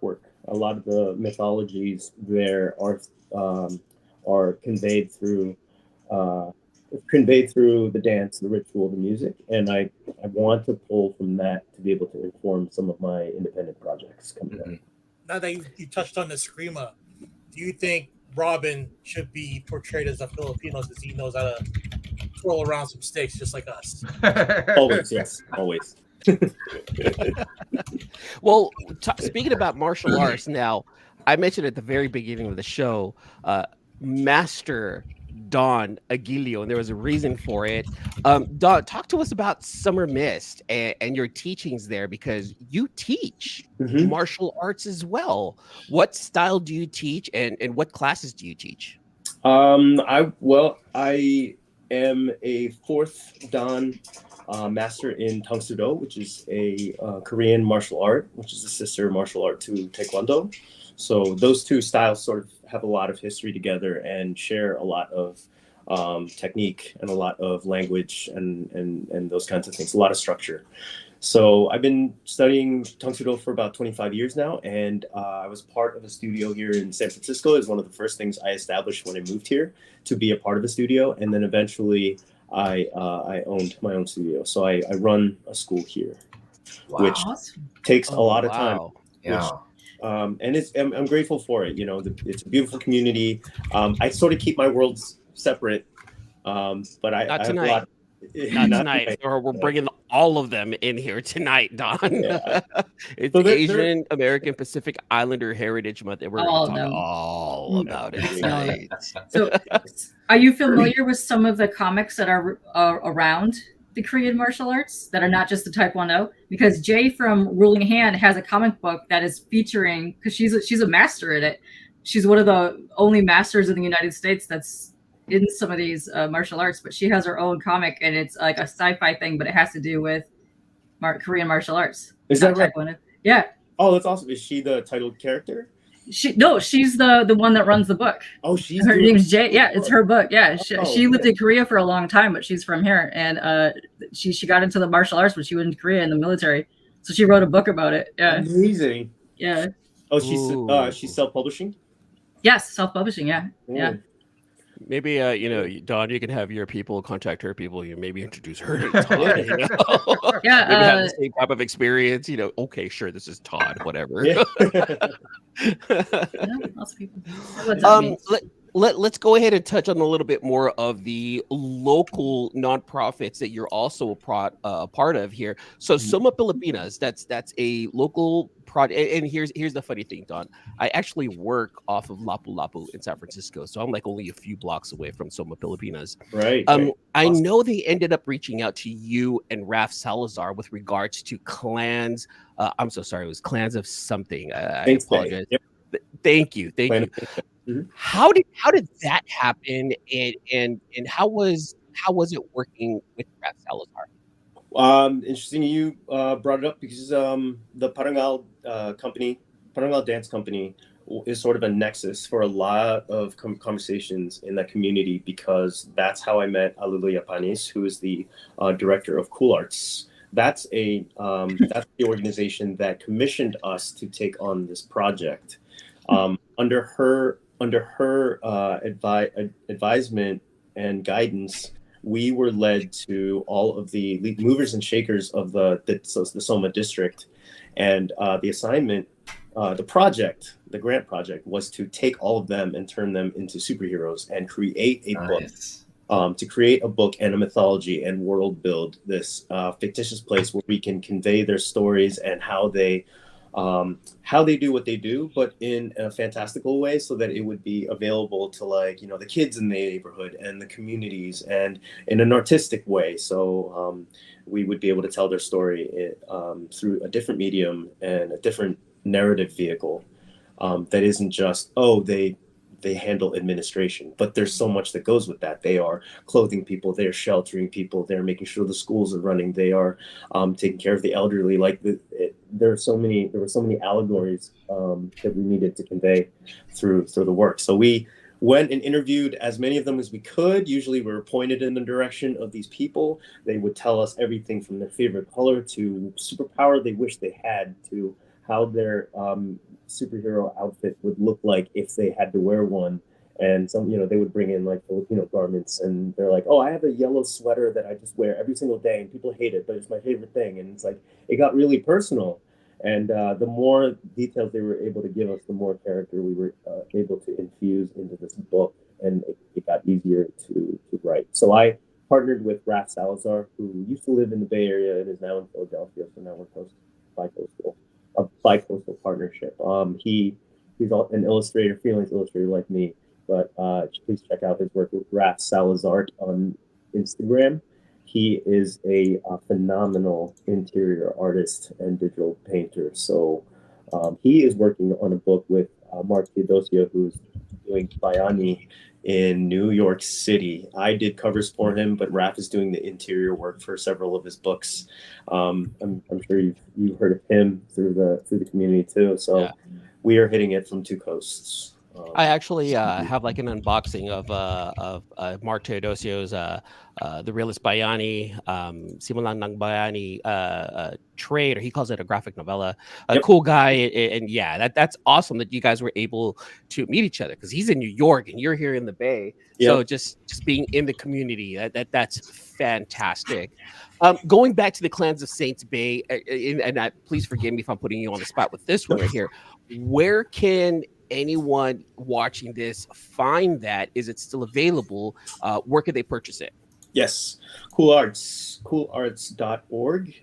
Speaker 5: A lot of the mythologies there are conveyed through the dance, the ritual, the music, and I want to pull from that to be able to inform some of my independent projects coming up.
Speaker 4: Now that you touched on the Screama, do you think Robin should be portrayed as a Filipino because he knows how to twirl around some sticks just like us?
Speaker 5: Always, yes, always.
Speaker 1: Well, speaking about martial arts, now I mentioned at the very beginning of the show, Master Don Aguillo, and there was a reason for it. Don, talk to us about Summer Mist and your teachings there, because you teach martial arts as well. What style do you teach, and what classes do you teach?
Speaker 5: I am a fourth Dan master in Tang Soo Do, which is a Korean martial art, which is a sister martial art to Taekwondo. So those two styles sort of have a lot of history together and share a lot of technique and a lot of language and those kinds of things, a lot of structure. So I've been studying Tang Soo Do for about 25 years now, and I was part of a studio here in San Francisco. It was one of the first things I established when I moved here, to be a part of a studio, and then eventually I owned my own studio. So I run a school here, which takes a lot of time.
Speaker 6: Yeah.
Speaker 5: And I'm grateful for it. It's a beautiful community. I sort of keep my worlds separate, but
Speaker 1: not tonight. Not tonight. Or we're bringing all of them in here tonight, Don. Yeah. It's so Asian American Pacific Islander Heritage Month, and we're going to talk all about it tonight.
Speaker 3: So, are you familiar with some of the comics that are around the Korean martial arts that are not just the Taekwondo? Because Jay from Ruling Hand has a comic book that is featuring, because she's a master in it. She's one of the only masters in the United States that's in some of these martial arts, but she has her own comic, and it's like a sci-fi thing, but it has to do with Korean martial arts.
Speaker 5: Is that right?
Speaker 3: Taekwondo. Yeah.
Speaker 5: Oh, that's awesome. Is she the titled character?
Speaker 3: She's the one that runs the book.
Speaker 5: Oh,
Speaker 3: her name's Jay. Yeah, it's her book. Yeah, she lived in Korea for a long time, but she's from here, and she got into the martial arts when she went to Korea in the military. So she wrote a book about it. Yeah,
Speaker 5: amazing.
Speaker 3: Yeah.
Speaker 5: Oh, she's self-publishing.
Speaker 3: Yes, self-publishing. Yeah, yeah.
Speaker 1: Maybe Don, you can have your people contact her people. You maybe introduce her to Todd.
Speaker 3: Yeah,
Speaker 1: maybe have the same type of experience. Okay, sure, this is Todd. Whatever.
Speaker 3: Yeah. Lots of people.
Speaker 1: Let's go ahead and touch on a little bit more of the local nonprofits that you're also a part of here. So Soma Pilipinas, that's a local project. And here's the funny thing, Don. I actually work off of Lapu-Lapu in San Francisco, so I'm like only a few blocks away from Soma Pilipinas.
Speaker 5: Right.
Speaker 1: I know they ended up reaching out to you and Raf Salazar with regards to clans. I'm so sorry, it was clans of something. I apologize. Yep. Thank you. Mm-hmm. How did that happen, and how was how was it working with Brad Salazar?
Speaker 5: Interesting you brought it up because the Parangal company, Parangal Dance Company, is sort of a nexus for a lot of conversations in that community, because that's how I met Alulia Panis, who is the director of Cool Arts. That's that's the organization that commissioned us to take on this project. Under her advisement and guidance, we were led to all of the movers and shakers of the Soma district, and the assignment, the grant project, was to take all of them and turn them into superheroes and create a book. To create a book and a mythology and world build this fictitious place where we can convey their stories and how they do what they do, but in a fantastical way, so that it would be available to, like, the kids in the neighborhood and the communities, and in an artistic way. So we would be able to tell their story through a different medium and a different narrative vehicle that isn't just, they handle administration, but there's so much that goes with that. They are clothing people, they're sheltering people, they're making sure the schools are running, they are taking care of the elderly. Like there were so many allegories that we needed to convey through the work. So we went and interviewed as many of them as we could. Usually we were pointed in the direction of these people. They would tell us everything from their favorite color to superpower they wish they had, to how their superhero outfit would look like if they had to wear one. And some, they would bring in like Filipino garments, and they're like, oh, I have a yellow sweater that I just wear every single day and people hate it, but it's my favorite thing. And it's like, it got really personal. And the more details they were able to give us, the more character we were able to infuse into this book, and it got easier to write. So I partnered with Raph Salazar, who used to live in the Bay Area and is now in Philadelphia. So now we're a bi-coastal partnership. He's an illustrator, freelance illustrator like me, but please check out his work with Raph Salazar on Instagram. He is a phenomenal interior artist and digital painter. So he is working on a book with Mark Theodosia, who's doing Bayani in New York City. I did covers for him, but Raph is doing the interior work for several of his books. I'm sure you've heard of him through the community too. So we are hitting it from two coasts.
Speaker 1: I actually have like an unboxing of Mark Teodosio's The Realist Bayani, Simulan ng Bayani trade, or he calls it a graphic novella. Cool guy, and yeah, that's awesome that you guys were able to meet each other, because he's in New York and you're here in the Bay. So just being in the community, that's fantastic. Going back to the Clans of Saints Bay, and please forgive me if I'm putting you on the spot with this one right here. Where can anyone watching this find that? Is it still available? Where could they purchase it?
Speaker 5: Yes, coolarts.org.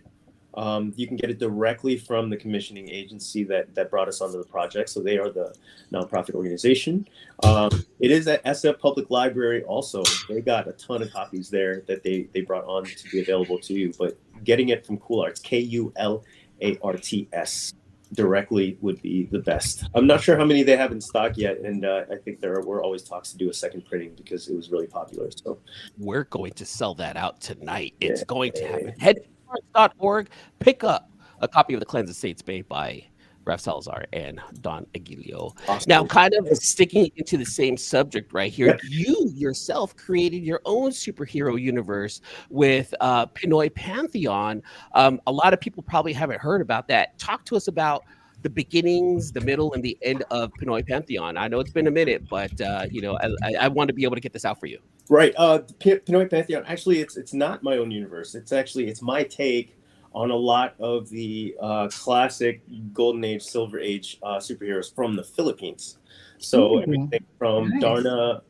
Speaker 5: You can get it directly from the commissioning agency that brought us onto the project. So they are the nonprofit organization. It is at SF Public Library also. They got a ton of copies there that they brought on to be available to you. But getting it from Cool Arts, KULARTS, directly would be the best. I'm not sure how many they have in stock yet, and I think there were always talks to do a second printing because it was really popular. So
Speaker 1: we're going to sell that out tonight. It's going to happen. Head to arts.org, pick up a copy of The Clans of Saints Bay by Raph Salazar and Don Aguillo. Awesome. Now, kind of sticking into the same subject right here, you yourself created your own superhero universe with Pinoy Pantheon. A lot of people probably haven't heard about that. Talk to us about the beginnings, the middle, and the end of Pinoy Pantheon. I know it's been a minute, but I want to be able to get this out for you.
Speaker 5: Right. Pinoy Pantheon, actually, it's not my own universe. It's my take on a lot of the classic Golden Age, Silver Age superheroes from the Philippines. So everything from Darna,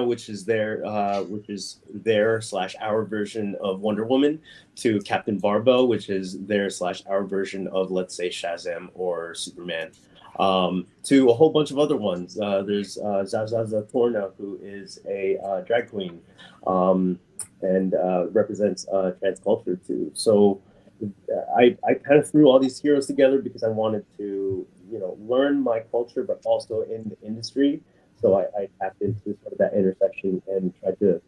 Speaker 5: which is their / our version of Wonder Woman, to Captain Barbell, which is their / our version of, let's say, Shazam or Superman, to a whole bunch of other ones. There's Zazaza Torna, who is a drag queen and represents trans culture too. So I kind of threw all these heroes together because I wanted to, learn my culture, but also in the industry. So I tapped into sort of that intersection and tried to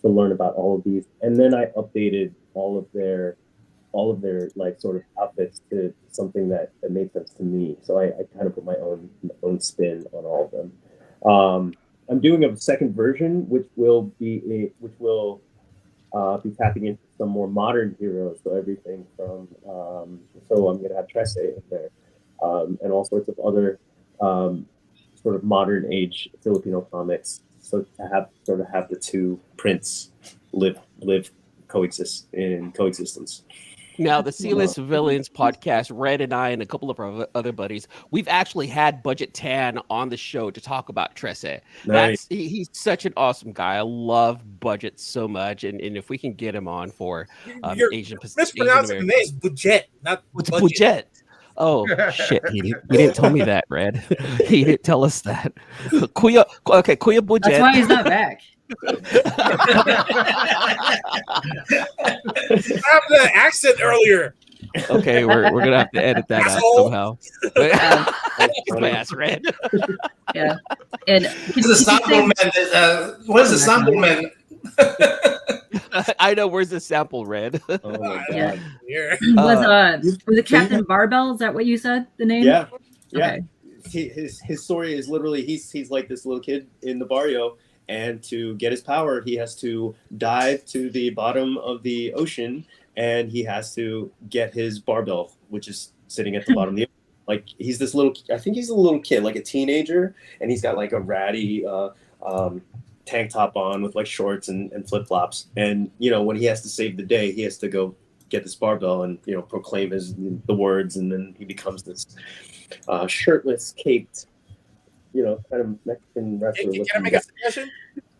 Speaker 5: learn about all of these. And then I updated all of their like sort of outfits to something that made sense to me. So I kind of put my own spin on all of them. I'm doing a second version, which will be tapping into some more modern heroes. So everything from so I'm gonna have Trece in there, and all sorts of other sort of modern age Filipino comics. So to have the two prints live coexistence.
Speaker 1: Now, the C-List Villains podcast, Red and I and a couple of our other buddies, we've actually had Budget Tan on the show to talk about Trece.
Speaker 5: Nice.
Speaker 1: He's such an awesome guy. I love Budget so much, and if we can get him on for Asian Pacific,
Speaker 4: mispronouncing the name is Budget, not
Speaker 1: Budget. Oh shit! He didn't tell me that, Red. He didn't tell us that. Kuya Budget.
Speaker 3: That's why he's not back.
Speaker 4: I have that accent earlier.
Speaker 1: Okay, we're gonna have to edit that out somehow. My ass, Red.
Speaker 3: Yeah, and
Speaker 2: Where's the sample man? Where's the sample man?
Speaker 1: I know. Where's the sample, Red?
Speaker 5: Oh my
Speaker 3: Yeah.
Speaker 5: god.
Speaker 3: Was it Captain Barbell? Is that what you said? The name?
Speaker 5: Yeah.
Speaker 3: Okay.
Speaker 5: His story is literally he's like this little kid in the barrio, and to get his power, he has to dive to the bottom of the ocean, and he has to get his barbell, which is sitting at the bottom of the ocean. Like he's this little, I think he's a little kid, like a teenager, and he's got like a ratty tank top on with like shorts and flip flops. And when he has to save the day, he has to go get this barbell and proclaim the words, and then he becomes this shirtless, caped, kind of Mexican wrestler.
Speaker 4: Can I make a suggestion?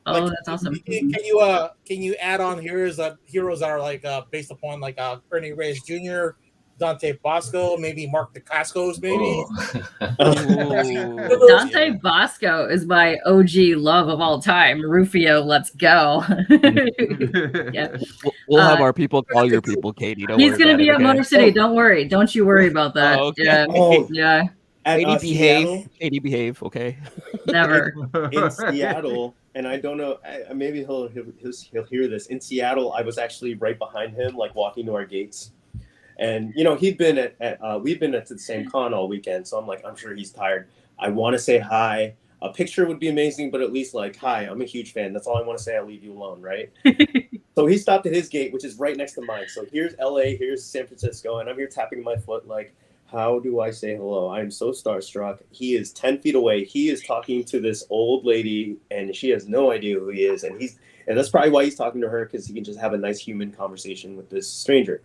Speaker 3: Oh, that's awesome.
Speaker 4: Can you add on heroes that are like based upon like Ernie Reyes Jr., Dante Bosco, maybe Mark DeCascos, maybe.
Speaker 3: Dante Bosco is my OG love of all time. Rufio, let's go. Yeah.
Speaker 1: We'll have our people call your people, Katie.
Speaker 3: He's going to be at Motor City. Don't worry. Don't you worry about that.
Speaker 1: Oh, okay.
Speaker 3: Yeah.
Speaker 1: Katie, behave. Katie, behave. Okay.
Speaker 3: Never.
Speaker 5: In Seattle, and I don't know, maybe he'll hear this. In Seattle, I was actually right behind him, like walking to our gates. And he'd been we've been at the same con all weekend, so I'm like, I'm sure he's tired. I want to say hi. A picture would be amazing, but at least like, hi, I'm a huge fan. That's all I want to say. I'll leave you alone, right? So he stopped at his gate, which is right next to mine. So here's LA, here's San Francisco, and I'm here tapping my foot like, how do I say hello? I'm so starstruck. He is 10 feet away. He is talking to this old lady, and she has no idea who he is. And that's probably why he's talking to her, because he can just have a nice human conversation with this stranger.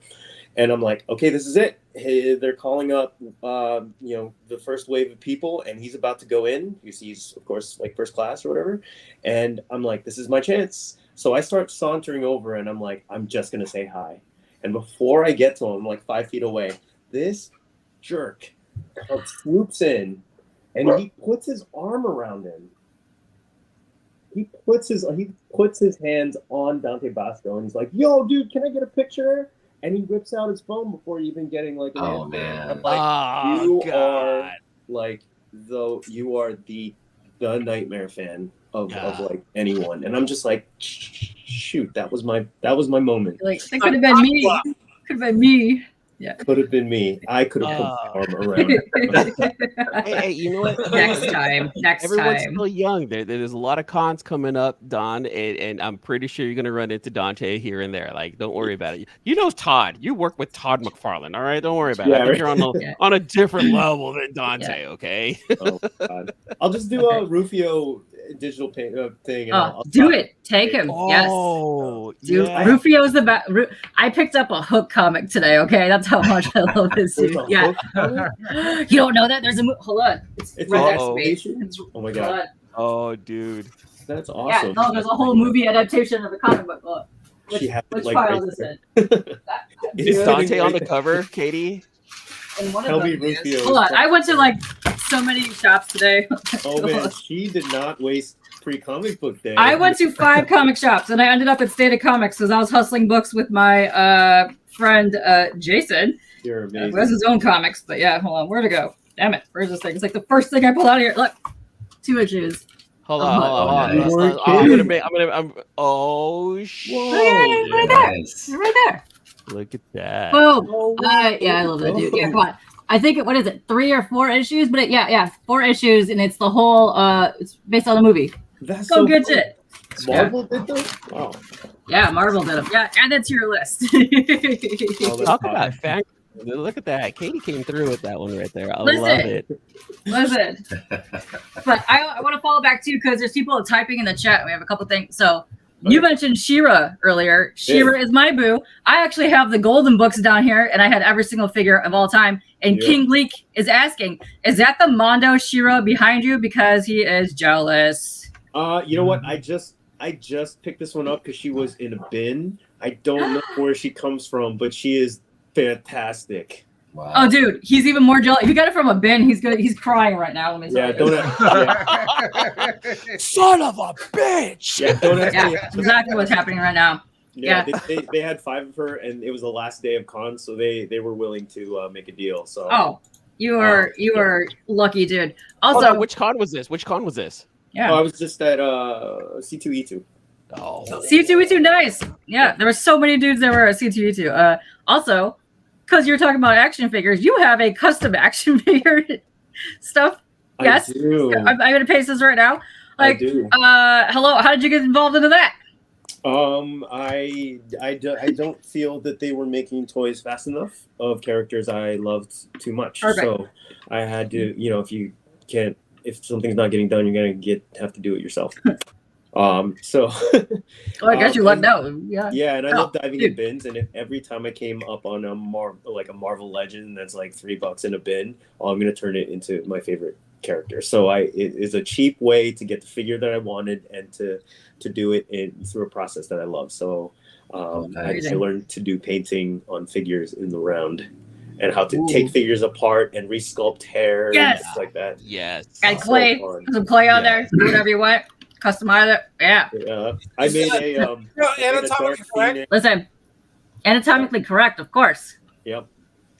Speaker 5: And I'm like, okay, this is it. Hey, they're calling up, the first wave of people, and he's about to go in. He's, of course, like first class or whatever. And I'm like, this is my chance. So I start sauntering over, and I'm like, I'm just going to say hi. And before I get to him, like 5 feet away, this jerk swoops in, and he puts his arm around him. He puts his hands on Dante Bosco, and he's like, yo, dude, can I get a picture? And he whips out his phone before even getting like an answer.
Speaker 6: Man.
Speaker 5: I'm like, you are the nightmare fan of like anyone. And I'm just like, shoot, that was my moment.
Speaker 3: Like, that could have been me. Could have been me. Yeah.
Speaker 5: Could have been me. I could have put my arm around it.
Speaker 1: Hey, you know what?
Speaker 3: Next time.
Speaker 1: Everyone's still young. There's a lot of cons coming up, Don, and I'm pretty sure you're gonna run into Dante here and there. Like, don't worry about it. You know Todd. You work with Todd McFarlane. All right, don't worry about it. I think you're on a different level than Dante. Yeah. Okay.
Speaker 5: Oh God. I'll just do a Rufio digital thing. And I'll
Speaker 3: do it. Take him.
Speaker 1: Oh,
Speaker 3: yes. Dude, yeah. Rufio's the best. I picked up a Hook comic today. Okay, that's how much I love this dude. Yeah. You don't know that? There's a hold on. It's right next
Speaker 5: Oh my God.
Speaker 1: Oh, dude.
Speaker 5: That's awesome.
Speaker 3: Yeah. No, there's a whole movie adaptation of the comic book. Look. Which file is it?
Speaker 1: Is Dante on the cover, Katie?
Speaker 3: And one
Speaker 5: Tell
Speaker 3: of
Speaker 5: me
Speaker 3: them
Speaker 5: Rufio.
Speaker 3: Hold on. I went to like so many shops today.
Speaker 5: Oh man, she did not waste pre-comic book day.
Speaker 3: I went to 5 comic shops, and I ended up at State of Comics because I was hustling books with my friend Jason.
Speaker 5: You're amazing.
Speaker 3: Who has his own comics, but yeah, hold on. Where'd it go? Damn it. Where's this thing? It's like the first thing I pulled out of here. Look. 2 issues.
Speaker 1: Hold on.
Speaker 6: nice.
Speaker 1: Oh shit!
Speaker 3: Oh, yeah, right there.
Speaker 6: Nice.
Speaker 3: You're right there.
Speaker 1: Look at that.
Speaker 3: Boom. Yeah, I love that dude. Yeah, come on. I think what is it, 3 or 4 issues? But yeah, 4 issues, and it's the whole. It's based on the movie.
Speaker 5: That's
Speaker 3: Go
Speaker 5: so
Speaker 3: get
Speaker 5: cool.
Speaker 3: it.
Speaker 5: Marvel did that? Wow.
Speaker 3: Yeah, Marvel did them. Yeah, add that to your list.
Speaker 1: Talk about fan. Look at that. Katie came through with that one right there. I
Speaker 3: Listen.
Speaker 1: love it.
Speaker 3: Listen, but I want to follow back too because there's people typing in the chat. We have a couple things. So you mentioned She-Ra earlier. She-Ra is my boo. I actually have the golden books down here, and I had every single figure of all time. And King Leek is asking, is that the Mondo She-Ra behind you? Because he is jealous.
Speaker 5: You know what? I just picked this one up because she was in a bin. I don't know where she comes from, but she is fantastic.
Speaker 6: Wow.
Speaker 3: Oh, dude, he's even more jealous. If you got it from a bin, he's crying right now. Let me tell you.
Speaker 1: Son of a bitch!
Speaker 5: Yeah, don't ask me.
Speaker 3: Yeah, exactly what's happening right now.
Speaker 5: Yeah, they had 5 of her, and it was the last day of con, so they were willing to make a deal. So
Speaker 3: you are lucky, dude. Also,
Speaker 1: Hold on, which con was this?
Speaker 3: Yeah,
Speaker 5: I was just at C2E2.
Speaker 1: Oh,
Speaker 3: C2E2, nice. Yeah, there were so many dudes that were at C2E2. Also, because you're talking about action figures, you have a custom action figure stuff. Yes,
Speaker 5: I do.
Speaker 3: I'm going to paste this right now.
Speaker 5: I do.
Speaker 3: Hello, how did you get involved into that?
Speaker 5: I don't feel that they were making toys fast enough of characters I loved too much.
Speaker 3: Perfect.
Speaker 5: So I had to, if something's not getting done, you're gonna have to do it yourself. So
Speaker 3: I guess you let know.
Speaker 5: Yeah, and I love diving in bins, and if every time I came up on a Marvel Legend that's like $3 in a bin, I'm gonna turn it into my favorite character. So it is a cheap way to get the figure that I wanted and to do it through a process that I love. So I learned to do painting on figures in the round and how to take figures apart and resculpt hair and stuff like that.
Speaker 1: Yes.
Speaker 3: And clay, put some clay on there, do whatever you want, customize it. Yeah.
Speaker 5: I made a
Speaker 4: anatomically correct.
Speaker 3: Listen, anatomically correct, of course.
Speaker 5: Yep.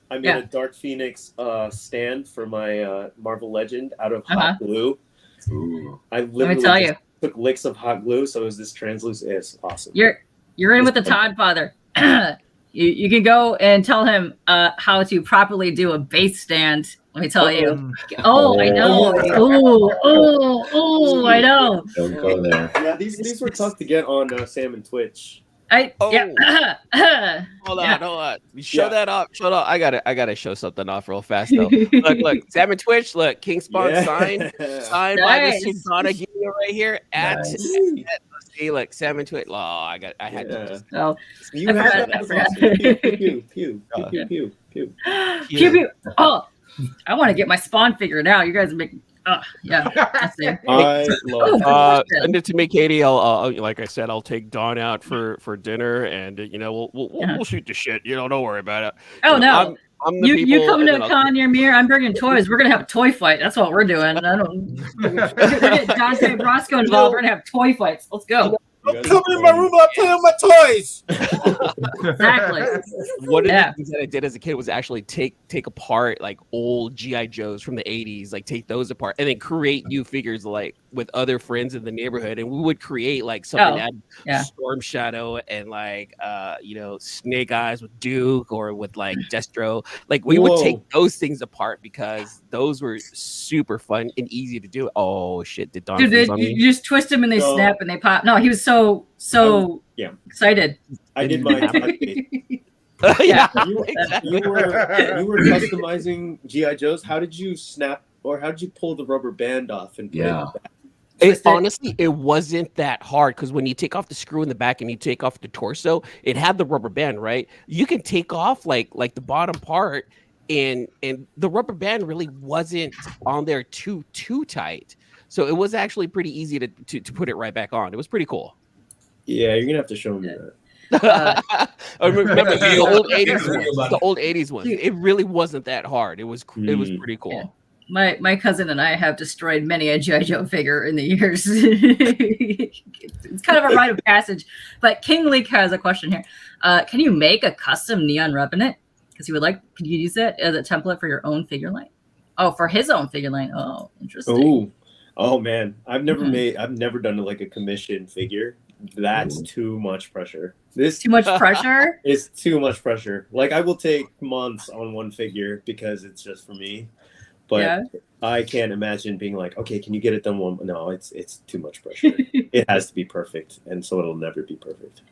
Speaker 5: I made a Dark Phoenix stand for my Marvel Legend out of hot glue.
Speaker 6: Ooh.
Speaker 5: I literally took licks of hot glue, so it was this translucent. It's awesome.
Speaker 3: You're in with the Todd father. You can go and tell him how to properly do a base stand. Let me tell you. I know. I know.
Speaker 6: Don't go there.
Speaker 5: Yeah, these were tough to get on Sam and Twitch.
Speaker 1: Hold on. Show that off. I gotta show something off real fast though. look, Sam and Twitch. Look, King Spawn signed by the Don Aguillo right here at. See, look, Sam and Twitch. Oh, I had to.
Speaker 3: Oh,
Speaker 5: you have that. Pew pew pew pew pew
Speaker 3: pew pew. Oh, I want to get my Spawn figure now. You guys are making. Yeah, that's it.
Speaker 5: I love
Speaker 1: send it to me, Katie. I'll like I said, I'll take Dawn out for dinner, and we'll shoot the shit. Don't worry about it.
Speaker 3: Oh no,
Speaker 1: I'm
Speaker 3: you come to a con near me. I'm bringing toys. We're gonna have a toy fight. That's what we're doing. We're getting Dante and Roscoe involved. We're gonna have toy fights. Let's go.
Speaker 4: I'm coming in my room. I'm playing with my toys.
Speaker 3: Exactly.
Speaker 1: One of the things that I did as a kid was actually take apart like old GI Joes from the 80s, like take those apart and then create new figures like with other friends in the neighborhood, and we would create like something that Storm Shadow and like Snake Eyes with Duke or with like Destro. Like we would take those things apart because those were super fun and easy to do. Oh shit! Did Don?
Speaker 3: Dude, you just twist them and they snap and they pop. No, he was so excited.
Speaker 5: I did mine. You were customizing GI Joes. How did you snap, or how did you pull the rubber band off and put it back?
Speaker 1: Honestly, it wasn't that hard because when you take off the screw in the back and you take off the torso, it had the rubber band, right? You can take off like the bottom part, and the rubber band really wasn't on there too tight. So it was actually pretty easy to put it right back on. It was pretty cool.
Speaker 5: Yeah, you're gonna have to show me that.
Speaker 1: Remember the old 80s ones. The old 80s ones. It really wasn't that hard. It was pretty cool.
Speaker 3: Yeah. My cousin and I have destroyed many a G.I. Joe figure in the years. It's kind of a rite of passage. But King Leek has a question here. Can you make a custom Neon Revenant? Because he would like, could you use it as a template for your own figure line? Oh, for his own figure line. Oh, interesting.
Speaker 5: Oh man, I've never done like a commission figure. That's too much pressure. This
Speaker 3: Too much pressure?
Speaker 5: is too much pressure. Like I will take months on one figure because it's just for me. But
Speaker 3: Yeah.
Speaker 5: I can't imagine being like, okay, can you get it done one? No, it's too much pressure. It has to be perfect, and so it'll never be perfect.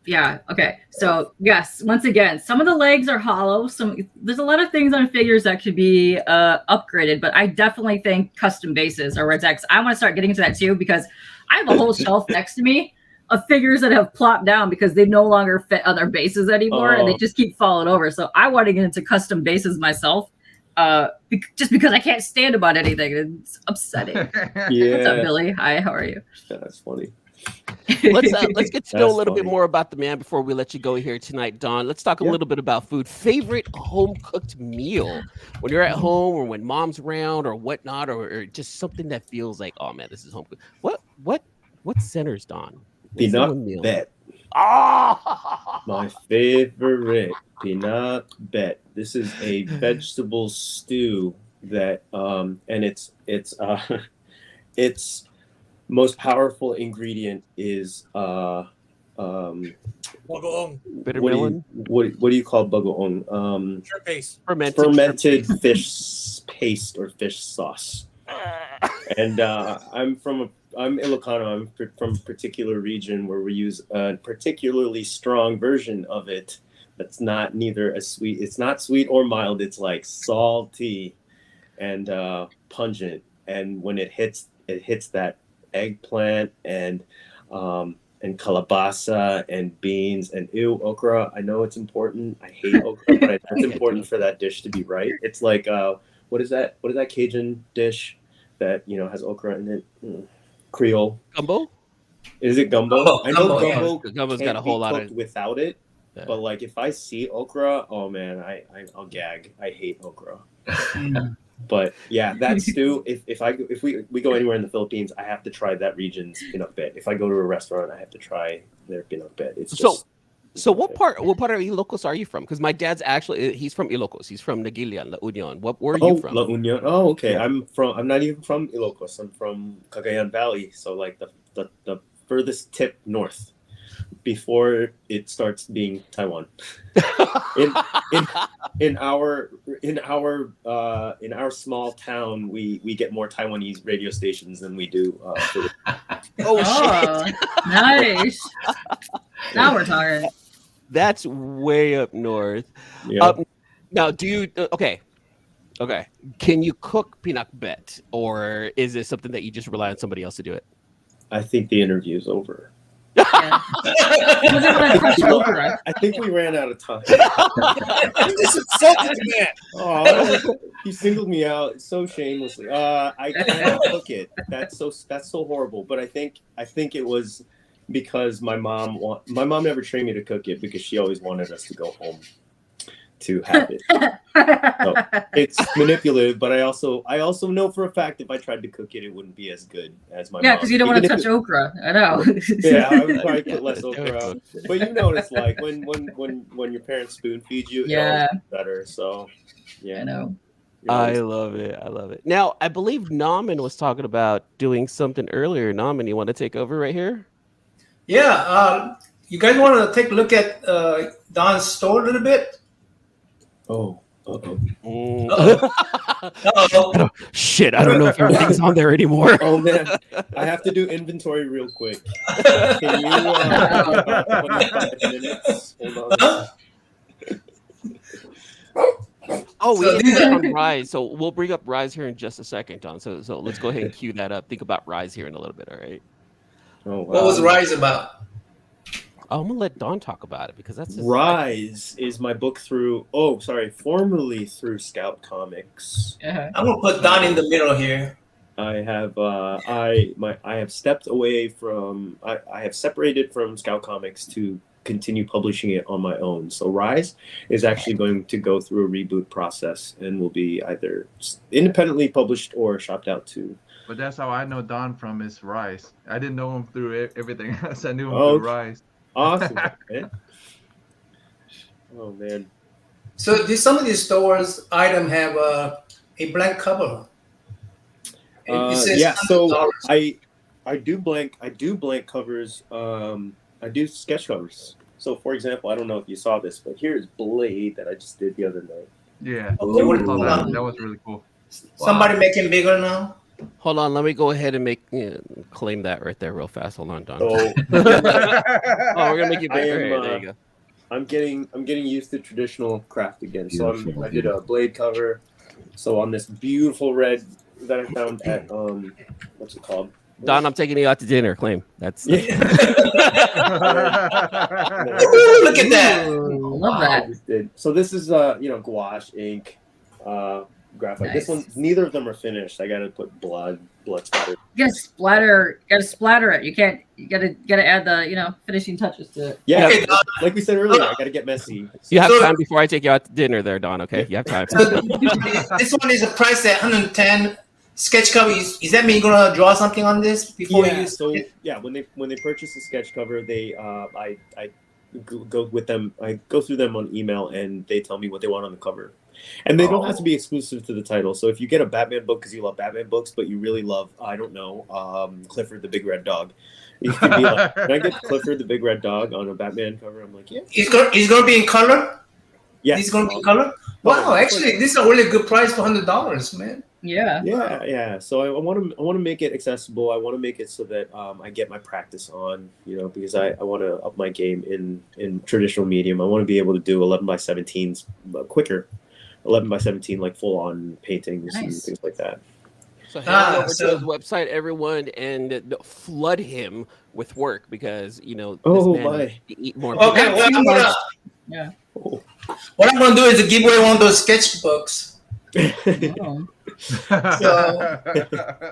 Speaker 3: Yeah. Okay. So yes, once again, some of the legs are hollow. There's a lot of things on figures that could be upgraded, but I definitely think custom bases are where it's at. 'Cause I want to start getting into that too, because I have a whole shelf next to me of figures that have plopped down because they no longer fit on their bases anymore, and they just keep falling over. So I want to get into custom bases myself, just because I can't stand about anything. It's upsetting.
Speaker 5: Yeah.
Speaker 3: What's up, Billy? Hi. How are you?
Speaker 5: That's funny.
Speaker 1: Let's get to know a little bit
Speaker 5: funny.
Speaker 1: more about the man before we let you go here tonight, Don. Let's talk a little bit about food. Favorite home cooked meal when you're at home or when mom's around or whatnot, or just something that feels like, oh man, this is home cooked. What centers, Don? What's the one
Speaker 5: Peanut
Speaker 1: meal?
Speaker 5: bet.
Speaker 1: Oh,
Speaker 5: My favorite peanut bet. This is a vegetable stew that and its most powerful ingredient is
Speaker 4: Bagoong.
Speaker 1: bitter
Speaker 5: what
Speaker 1: melon,
Speaker 5: do you call bagoong?
Speaker 4: Shrimp paste.
Speaker 5: Fermented fish paste or fish sauce. And I'm Ilocano. I'm from a particular region where we use a particularly strong version of it. That's not it's not sweet or mild. It's like salty and pungent. And when it hits that eggplant and kalabasa and beans and okra. I know it's important. I hate okra, but it's important for that dish to be right. It's like what is that Cajun dish that has okra in it? Creole
Speaker 1: gumbo.
Speaker 5: Is it gumbo? I know gumbo.
Speaker 1: Gumbo's got a whole lot of
Speaker 5: without it. Yeah. But like if I see okra, oh man, I'll gag. I hate okra. But yeah, that stew. If we go anywhere in the Philippines, I have to try that region's peanut bet. If I go to a restaurant, I have to try their peanut bet. It's just
Speaker 1: so what part of Ilocos are you from? Because my dad's he's from Ilocos. He's from Naguilian, La Union. Where are you from?
Speaker 5: La Union. Oh, okay.
Speaker 1: Yeah.
Speaker 5: I'm not even from Ilocos. I'm from Cagayan Valley. So like the furthest tip north before it starts being Taiwan. in our small town, we get more Taiwanese radio stations than we do.
Speaker 1: Shit!
Speaker 3: Nice. Now we're talking.
Speaker 1: That's way up north.
Speaker 5: Yeah.
Speaker 1: Now, do you okay? Can you cook peanut bet, or is it something that you just rely on somebody else to do it?
Speaker 5: I think the interview is over.
Speaker 3: Yeah.
Speaker 5: I think we ran out of time.
Speaker 4: This is insulting to man.
Speaker 5: Oh, he singled me out so shamelessly. I can't cook it. That's so horrible. But I think it was because my mom never trained me to cook it because she always wanted us to go home to have it. So it's manipulative, but I also know for a fact if I tried to cook it, it wouldn't be as good as my mom.
Speaker 3: Yeah, because you don't want to touch okra. I know.
Speaker 5: Yeah, I would probably put less okra. But you know what it's like when your parents spoon feed you, it always gets better. So yeah.
Speaker 3: I know.
Speaker 1: I love it. Now, I believe NammaN was talking about doing something earlier. NammaN, you want to take over right here?
Speaker 2: Yeah. You guys want to take a look at Don's store a little bit?
Speaker 5: Oh.
Speaker 1: Shit, I don't know if everything's on there anymore.
Speaker 5: Oh man, I have to do inventory real quick. Can you about 25 minutes? Hold on.
Speaker 1: Oh, we need to on Rise. So we'll bring up Rise here in just a second, Don. So let's go ahead and cue that up. Think about Rise here in a little bit, all right?
Speaker 5: Oh, wow.
Speaker 2: What was Rise about?
Speaker 1: I'm gonna let Don talk about it because that's
Speaker 5: Rise is my book formerly through Scout Comics.
Speaker 3: Uh-huh.
Speaker 2: I'm gonna put Don in the middle here.
Speaker 5: I have I have stepped away from I have separated from Scout Comics to continue publishing it on my own. So Rise is actually going to go through a reboot process and will be either independently published or shopped out to.
Speaker 7: But that's how I know Don from is Rise. I didn't know him through everything else. I knew him through Rise.
Speaker 5: Awesome. Man. Oh man.
Speaker 2: So some of these stores item have a blank cover. It says
Speaker 5: Yeah, so
Speaker 2: $100.
Speaker 5: I do blank covers. I do sketch covers. So, for example, I don't know if you saw this, but here's Blade that I just did the other night.
Speaker 7: Yeah,
Speaker 2: Oh,
Speaker 7: I saw that. That was really cool.
Speaker 2: Somebody making bigger now.
Speaker 1: Hold on, let me go ahead and claim that right there real fast. Hold on, Don.
Speaker 5: So
Speaker 1: Oh, we're gonna make you
Speaker 5: I
Speaker 1: bigger.
Speaker 5: am,
Speaker 1: There you go.
Speaker 5: I'm getting used to traditional craft again. So
Speaker 6: Beautiful,
Speaker 5: I did a Blade cover. So on this beautiful red that I found at what's it called?
Speaker 1: Don, I'm taking you out to dinner. Claim that's.
Speaker 2: Ooh, look at that.
Speaker 3: Ooh, love that.
Speaker 5: So this is gouache, ink, graphite. This
Speaker 3: Nice.
Speaker 5: one, neither of them are finished. I gotta put blood splatter.
Speaker 3: You gotta splatter it. You gotta add the finishing touches to it.
Speaker 5: Yeah,
Speaker 2: Okay,
Speaker 5: like we said earlier, I gotta get messy.
Speaker 1: You have
Speaker 2: So-
Speaker 1: time before I take you out to dinner, there, Don. Okay, you have time.
Speaker 2: So this one is a price at 110. Sketch cover. Is that mean you're gonna draw something on this before
Speaker 5: Yeah,
Speaker 2: you?
Speaker 5: so yeah, when they purchase a sketch cover, they I go with them. I go through them on email, and they tell me what they want on the cover. And they don't have to be exclusive to the title. So if you get a Batman book because you love Batman books, but you really love, I don't know, Clifford the Big Red Dog, you could be like, can I get Clifford the Big Red Dog on a Batman cover? I'm like, yeah.
Speaker 2: It's gonna be in color.
Speaker 5: Yeah.
Speaker 2: It's gonna be in color. Wow, actually, this is a really good price for $100, man.
Speaker 3: Yeah.
Speaker 5: Yeah. So I want to make it accessible. I want to make it so that I get my practice on, because I want to up my game in traditional medium. I want to be able to do 11x17s quicker, 11x17 like full on paintings and
Speaker 3: Nice.
Speaker 5: things like that.
Speaker 1: So head on over
Speaker 2: so-
Speaker 1: to his website, everyone, and flood him with work because this
Speaker 5: Oh,
Speaker 1: man
Speaker 5: my.
Speaker 1: needs to eat more.
Speaker 2: Okay,
Speaker 3: Not
Speaker 2: well,
Speaker 3: too much. Yeah.
Speaker 2: what I'm gonna do is to give away one of those sketchbooks.
Speaker 3: Oh.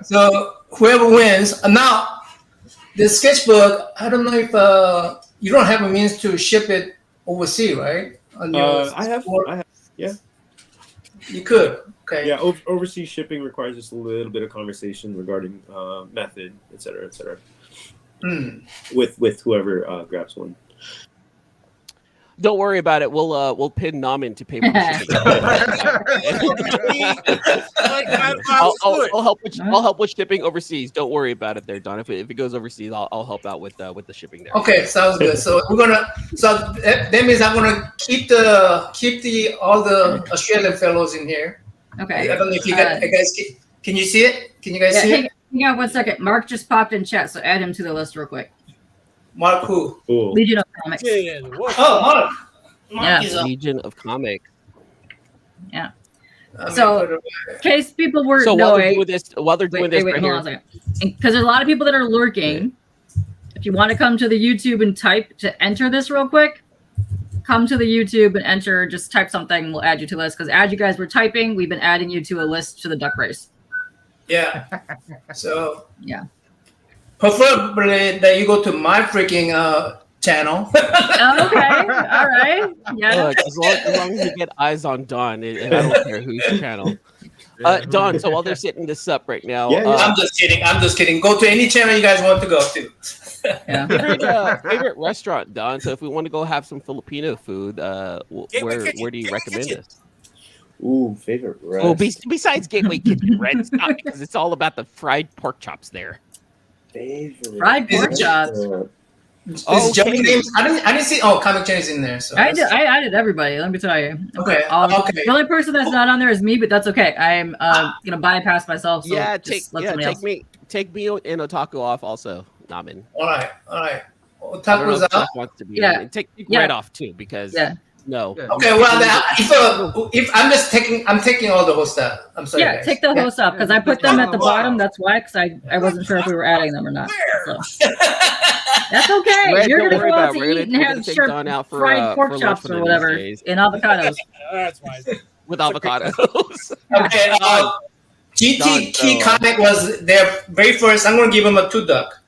Speaker 2: So whoever wins. Now, the sketchbook. I don't know if you don't have a means to ship it overseas, right? On your
Speaker 5: I have.
Speaker 2: You could. Okay.
Speaker 5: Yeah, overseas shipping requires just a little bit of conversation regarding method, et cetera, with whoever grabs one.
Speaker 1: Don't worry about it. We'll pin NammaN to pay for shipping. I'll help with shipping overseas. Don't worry about it, there, Don. If it goes overseas, I'll help out with the shipping there.
Speaker 2: Okay, sounds good. So we're gonna. So that means I'm gonna keep all the Australian fellows in here.
Speaker 3: Okay.
Speaker 2: I don't know if you guys can you see it? Can you guys see it?
Speaker 3: Hang on 1 second. Mark just popped in chat, so add him to the list real quick.
Speaker 2: Mark who?
Speaker 5: Cool.
Speaker 3: Legion of Comics.
Speaker 2: Oh, Mark.
Speaker 3: Yeah.
Speaker 2: Is up.
Speaker 1: Legion of Comics.
Speaker 3: Yeah.
Speaker 2: I mean,
Speaker 3: So, in case people weren't
Speaker 1: So while they're
Speaker 3: knowing,
Speaker 1: doing this, right
Speaker 3: hold on a
Speaker 1: here.
Speaker 3: second. Because there's a lot of people that are lurking. If you want to come to the YouTube and type to enter this real quick, come to the YouTube and enter. Just type something. We'll add you to the list. Because as you guys were typing, we've been adding you to a list to the duck race.
Speaker 2: Yeah. So
Speaker 3: Yeah.
Speaker 2: preferably that you go to my freaking channel.
Speaker 3: Oh, okay. All right. Yeah.
Speaker 1: Look, as long as you get eyes on Don, I don't care whose channel. Don, so while they're setting this up right now,
Speaker 5: Yeah.
Speaker 2: I'm just kidding. Go to any channel you guys want to go to.
Speaker 3: Yeah.
Speaker 1: favorite restaurant, Don. So if we want to go have some Filipino food, where do you recommend this?
Speaker 5: Ooh, favorite rest.
Speaker 1: Oh, besides Gateway Kitchen, right? It's not because it's all about the fried pork chops there.
Speaker 5: Favorite
Speaker 3: Fried pork
Speaker 2: Is it-
Speaker 3: chops.
Speaker 2: Is Joey names? I didn't see. Oh, Comic Jenny's in there. So
Speaker 3: I added everybody. Let me tell you.
Speaker 2: Okay. Okay.
Speaker 3: The only person that's not on there is me, but that's okay. I'm gonna bypass myself. So
Speaker 1: Yeah,
Speaker 3: just let somebody else.
Speaker 1: take me and Otaku off also, NammaN.
Speaker 2: All right.
Speaker 1: I don't know
Speaker 2: Otaku's
Speaker 1: if Jeff
Speaker 2: out.
Speaker 1: wants to be
Speaker 3: Yeah.
Speaker 1: on. And take
Speaker 3: Yeah.
Speaker 1: right off too because no.
Speaker 7: Yeah.
Speaker 2: Okay. Well, if I'm taking all the host out. I'm sorry.
Speaker 3: Yeah,
Speaker 2: guys.
Speaker 3: take the host off because I put them at the bottom. That's why, because I wasn't sure if we were adding them or not. So. That's okay.
Speaker 1: Red,
Speaker 3: You're
Speaker 1: don't
Speaker 3: gonna
Speaker 1: worry
Speaker 3: go
Speaker 1: about
Speaker 3: out
Speaker 1: it.
Speaker 3: to
Speaker 1: We're
Speaker 3: eat
Speaker 1: gonna-
Speaker 3: and
Speaker 1: we're
Speaker 3: have
Speaker 1: gonna take
Speaker 3: sure
Speaker 1: Don out for,
Speaker 3: fried pork
Speaker 1: for
Speaker 3: chops
Speaker 1: lunch
Speaker 3: or
Speaker 1: one of these
Speaker 3: whatever
Speaker 1: days.
Speaker 3: and avocados.
Speaker 4: That's fine.
Speaker 1: with avocados.
Speaker 2: Okay. GT
Speaker 1: Don,
Speaker 2: Key
Speaker 1: so,
Speaker 2: Comic was there very first. I'm gonna give him a 2 duck.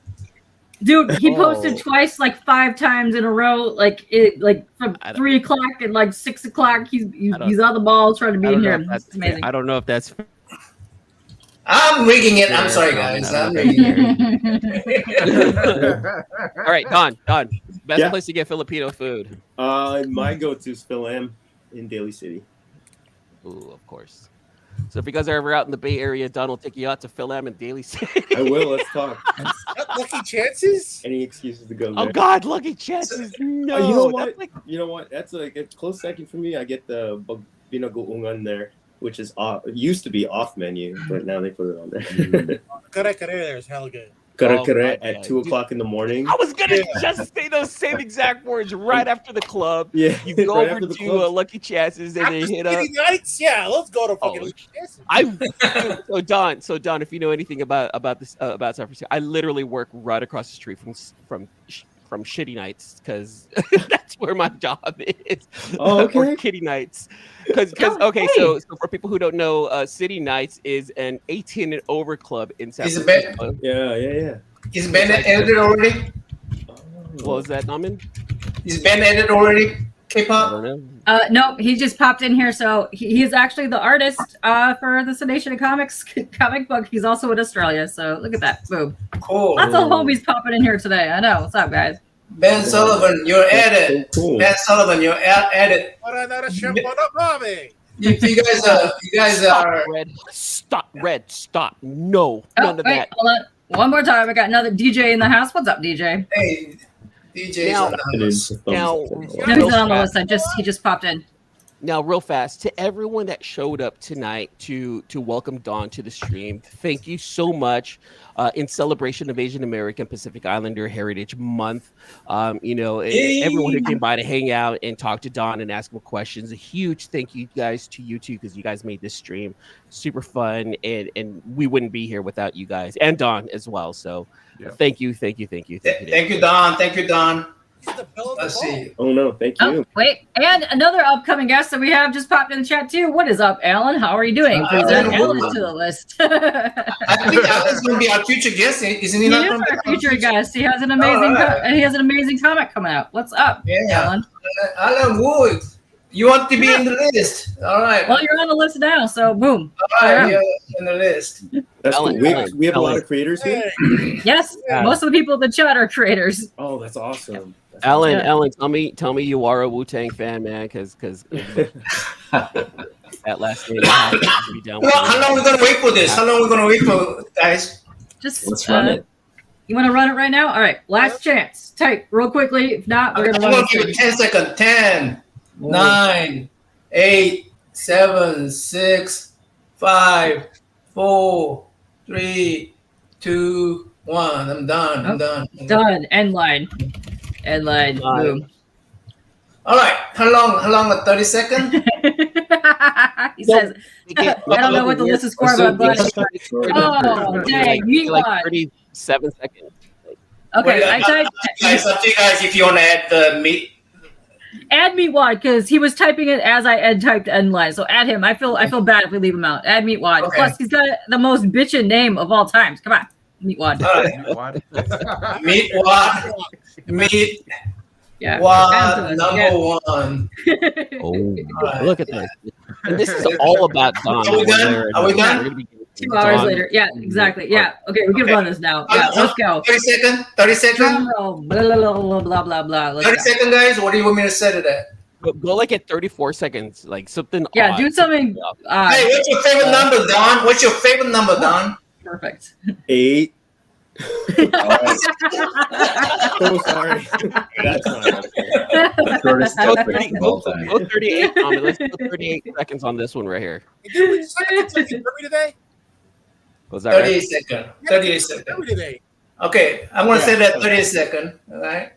Speaker 3: Dude, he posted
Speaker 1: Oh.
Speaker 3: twice, like 5 times in a row, like from
Speaker 1: I don't-
Speaker 3: 3 o'clock and like 6 o'clock. He's
Speaker 1: don't-
Speaker 3: on the ball trying to be
Speaker 1: I
Speaker 3: in
Speaker 1: don't know
Speaker 3: here.
Speaker 1: if that's
Speaker 3: It's amazing.
Speaker 1: I don't know if that's
Speaker 2: I'm rigging it. I'm
Speaker 1: fair,
Speaker 2: sorry,
Speaker 1: NammaN.
Speaker 2: guys.
Speaker 1: I
Speaker 2: I'm
Speaker 1: don't know if
Speaker 2: rigging
Speaker 1: that's
Speaker 2: it.
Speaker 1: fair. All right, Don. Best
Speaker 5: Yeah.
Speaker 1: place to get Filipino food.
Speaker 5: My go-to is Phil M in Daly City.
Speaker 1: Ooh, of course. So if you guys are ever out in the Bay Area, Don will take you out to Phil Am and Daly City.
Speaker 5: I will. Let's talk.
Speaker 4: Lucky chances.
Speaker 5: Any excuses to go
Speaker 1: Oh
Speaker 5: there?
Speaker 1: God, Lucky Chances. No,
Speaker 5: you know
Speaker 1: that's
Speaker 5: what?
Speaker 1: like
Speaker 5: You know what? That's like a close second for me. I get the binagoongan there, which is off. It used to be off menu, but now they put it on there.
Speaker 4: Kare there is hell good.
Speaker 5: Kare
Speaker 1: my
Speaker 5: at
Speaker 1: God.
Speaker 5: 2 o'clock in the morning.
Speaker 1: I was gonna just say those same exact words right after the club.
Speaker 5: Yeah,
Speaker 1: You go
Speaker 5: right
Speaker 1: over
Speaker 5: after the
Speaker 1: to
Speaker 5: club.
Speaker 1: Lucky Chances and
Speaker 4: After
Speaker 1: they hit up.
Speaker 4: City Nights, yeah, let's go to fucking
Speaker 1: Oh,
Speaker 4: Lucky Chances.
Speaker 1: So Don, if you know anything about this about San Francisco, I literally work right across the street from Shitty Nights because that's where my job is.
Speaker 5: Oh, okay.
Speaker 1: Or Kitty Nights, because okay, so for people who don't know, City Nights is an 18 and over club in San
Speaker 2: Is it
Speaker 1: Francisco.
Speaker 5: Yeah.
Speaker 2: Is Ben edited already?
Speaker 1: What was that, Naman?
Speaker 2: Is Ben edited already?
Speaker 1: I
Speaker 2: K-pop?
Speaker 1: don't know.
Speaker 3: No, he just popped in here. So he's actually the artist for the Nation of Comics comic book. He's also in Australia. So look at that. Boom.
Speaker 2: Cool.
Speaker 3: Lots of homies popping in here today. I know. What's up, guys?
Speaker 2: Ben Sullivan, you're edit.
Speaker 5: So cool.
Speaker 2: Ben Sullivan, you're edit.
Speaker 4: Para na siya po na kami.
Speaker 2: You guys are.
Speaker 1: Red, stop. No, none of
Speaker 3: wait,
Speaker 1: that.
Speaker 3: hold on. One more time. I got another DJ in the house. What's up, DJ?
Speaker 2: Hey, DJ's
Speaker 1: Now-
Speaker 2: on the house.
Speaker 1: Now,
Speaker 3: No, he's not on the list. He just popped in.
Speaker 1: Now, real fast, to everyone that showed up tonight to welcome Dawn to the stream, thank you so much. In celebration of Asian American Pacific Islander Heritage Month, everyone who came by to hang out and talk to Dawn and ask him questions. A huge thank you guys to you two because you guys made this stream super fun, and we wouldn't be here without you guys and Dawn as well. So, thank you.
Speaker 2: Thank you, Don. Thank you, Don.
Speaker 4: He's the bell of the
Speaker 2: Let's
Speaker 4: ball.
Speaker 2: see.
Speaker 5: Oh no, thank you.
Speaker 3: Oh, wait. And another upcoming guest that we have just popped in the chat, too. What is up, Alan? How are you doing? Please add Alan to the list.
Speaker 2: I think Alan's going to be our future guest, isn't he?
Speaker 3: He
Speaker 2: Not
Speaker 3: is
Speaker 2: gonna be
Speaker 3: our future guest. He has an amazing comic coming out. What's up,
Speaker 2: Yeah.
Speaker 3: Alan?
Speaker 2: Alan Wood, you want to be in the list? All right.
Speaker 3: Well, you're on the list now, so boom.
Speaker 2: All right,
Speaker 3: Yeah.
Speaker 2: you're in the list.
Speaker 5: That's cool.
Speaker 1: Ellen,
Speaker 5: We have a lot
Speaker 1: Ellen.
Speaker 5: of creators here.
Speaker 3: Yes, most of the people in the chat are creators.
Speaker 5: Oh, that's awesome. That's
Speaker 1: Alan,
Speaker 3: Yeah.
Speaker 1: Alan, tell me you are a Wu-Tang fan, man, because that last name I have to be down with.
Speaker 2: How long are we going to wait for this? How long are we going to wait for, guys?
Speaker 3: Just
Speaker 6: Let's run it.
Speaker 3: You want to run it right now? All right, last chance. Type real quickly. If not, we're
Speaker 2: I'm
Speaker 3: gonna run
Speaker 2: going to give
Speaker 3: it.
Speaker 2: it 10 seconds. 10, 9, 8, 7, 6, 5, 4, 3, 2, 1. I'm done. I'm done.
Speaker 3: Done. End line. End line. Boom.
Speaker 2: All right. How long? 30 seconds?
Speaker 3: He says, I don't know what the list is for, but I'm glad. Oh, dang. Meat
Speaker 1: like
Speaker 3: wad.
Speaker 1: 37 seconds.
Speaker 3: Okay, I typed.
Speaker 2: Guys, up to you guys if you want to add the meat.
Speaker 3: Add Meat Wad because he was typing it as I typed end line. So add him. I feel bad if we leave him out. Add Meat Wad.
Speaker 2: Okay.
Speaker 3: Plus, he's got the most bitchin' name of all times. Come on, Meat Wad.
Speaker 2: All right.
Speaker 7: What?
Speaker 2: Meat wad. Meat
Speaker 3: Yeah.
Speaker 2: wad
Speaker 3: Add to us,
Speaker 2: number one.
Speaker 1: Oh,
Speaker 2: right.
Speaker 1: look at this. And this is all about Don.
Speaker 2: Are we done? Are we done?
Speaker 1: We're gonna be getting
Speaker 3: 2 hours
Speaker 1: Don.
Speaker 3: later. Yeah, exactly. Yeah. Okay, we can run this now. Yeah, let's go.
Speaker 2: 30 seconds. 30 seconds.
Speaker 3: Drum roll. Blah, blah, blah, blah, blah, blah. Let's
Speaker 2: 30
Speaker 3: go.
Speaker 2: seconds, guys. What do you want me to set it at?
Speaker 1: Go like at 34 seconds, like something.
Speaker 3: Yeah,
Speaker 1: odd.
Speaker 3: do something.
Speaker 2: Hey, what's your favorite number, Don? What's your favorite number, Don?
Speaker 3: Perfect.
Speaker 5: 8. So sorry. That's not okay.
Speaker 6: Shortest
Speaker 1: Go
Speaker 6: death
Speaker 1: 30,
Speaker 6: rate of
Speaker 1: go,
Speaker 6: all time.
Speaker 1: go 38. Let's go 38 seconds on this one right here.
Speaker 4: Did we decide to take the Derby today?
Speaker 1: Was that right?
Speaker 2: 38 seconds. 38 seconds.
Speaker 4: Derby today.
Speaker 2: Okay, I'm going to say that 30 seconds. All right.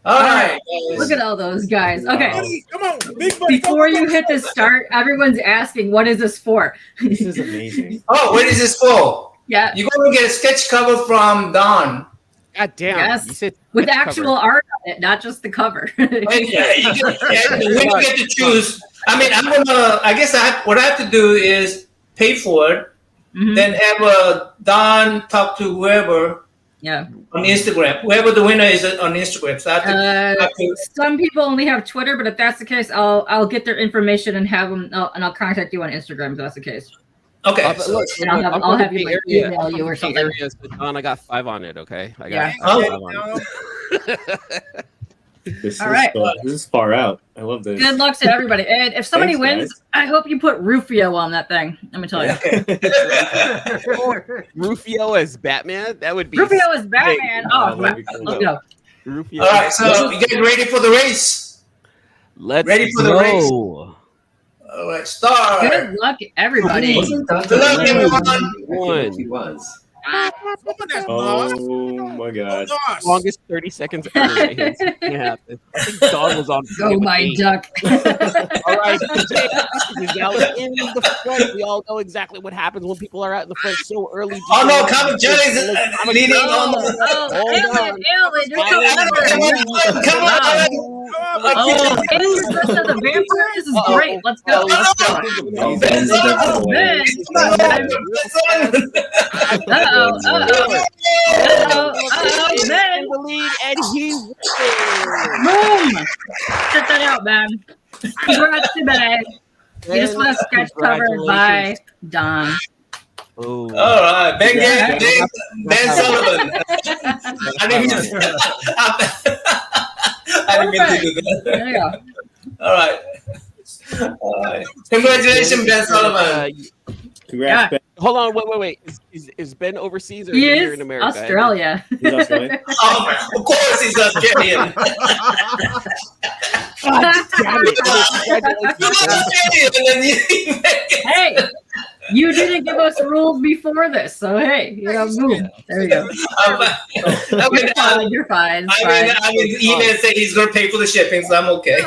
Speaker 2: All right.
Speaker 3: Look at all those guys. Okay.
Speaker 4: Buddy, come on, big buddy.
Speaker 3: Before you hit the start, everyone's asking, what is this for?
Speaker 5: This is amazing.
Speaker 2: Oh, what is this for?
Speaker 3: Yeah.
Speaker 2: You're going to get a sketch cover from Don.
Speaker 1: God damn.
Speaker 3: Yes.
Speaker 1: You said
Speaker 3: With
Speaker 1: cover.
Speaker 3: actual art on it, not just the cover.
Speaker 2: And, yeah, you get to choose. I mean, I guess what I have to do is pay for it,
Speaker 3: Mhm.
Speaker 2: then have Don talk to whoever
Speaker 3: Yeah.
Speaker 2: on Instagram. Whoever the winner is on Instagram. So I have to
Speaker 3: Some people only have Twitter, but if that's the case, I'll get their information and have them, and I'll contact you on Instagram if that's the case.
Speaker 2: okay.
Speaker 1: But look,
Speaker 3: And I'll have you like,
Speaker 1: area.
Speaker 3: email you or
Speaker 1: I'll
Speaker 3: something.
Speaker 1: area, so Don, I got 5 on it. Okay. I got
Speaker 3: Yeah.
Speaker 1: 5
Speaker 2: Oh.
Speaker 1: on it.
Speaker 5: This
Speaker 3: All
Speaker 5: is
Speaker 3: right.
Speaker 5: this is far out. I love this.
Speaker 3: Good luck to everybody. And if somebody
Speaker 5: Thanks,
Speaker 3: wins,
Speaker 5: guys.
Speaker 3: I hope you put Rufio on that thing. Let me tell you.
Speaker 1: Rufio as Batman? That would be
Speaker 3: Rufio is Batman. Oh,
Speaker 5: that'd be cool.
Speaker 3: let's go.
Speaker 1: Rufio.
Speaker 2: All right, so you get ready for the race.
Speaker 1: Let's
Speaker 2: ready for the
Speaker 1: go.
Speaker 2: race. All right, start.
Speaker 3: Good luck, everybody.
Speaker 6: Wasn't that
Speaker 2: Good luck,
Speaker 6: the
Speaker 2: everyone.
Speaker 6: I feel like he was.
Speaker 5: Oh my god.
Speaker 1: Longest 30 seconds ever right here. It's gonna happen. I think Don was on.
Speaker 3: Go, my
Speaker 1: 8.
Speaker 3: duck.
Speaker 1: All right, is now in the front. We all know exactly what happens when people are out in the front so early.
Speaker 2: Oh no, Comic Johnny is leading on.
Speaker 3: Alan, you're so
Speaker 2: Come on.
Speaker 3: Oh, and you're dressed as a vampire? This is great. Let's go.
Speaker 1: Let's go.
Speaker 6: Oh, Ben's definitely.
Speaker 1: He's
Speaker 3: Ben.
Speaker 1: in the lead, and he wins.
Speaker 3: Boom. Check that out, man. Congrats to Ben. We just want a sketch covered by Don.
Speaker 1: Oh.
Speaker 2: All right, Ben Sullivan. I didn't mean to do that.
Speaker 3: There you go.
Speaker 2: All right. Congratulations, Ben Sullivan.
Speaker 5: Congrats, Ben.
Speaker 1: Hold on, wait. Is Ben overseas or
Speaker 3: He
Speaker 1: here
Speaker 3: is
Speaker 1: in America?
Speaker 3: Australia.
Speaker 5: He's Australian.
Speaker 2: Oh, of course he's Australian.
Speaker 3: Hey, you didn't give us rules before this, so hey, boom. There you go. You're fine.
Speaker 2: I mean, Eman said he's going to pay for the shipping, so I'm okay.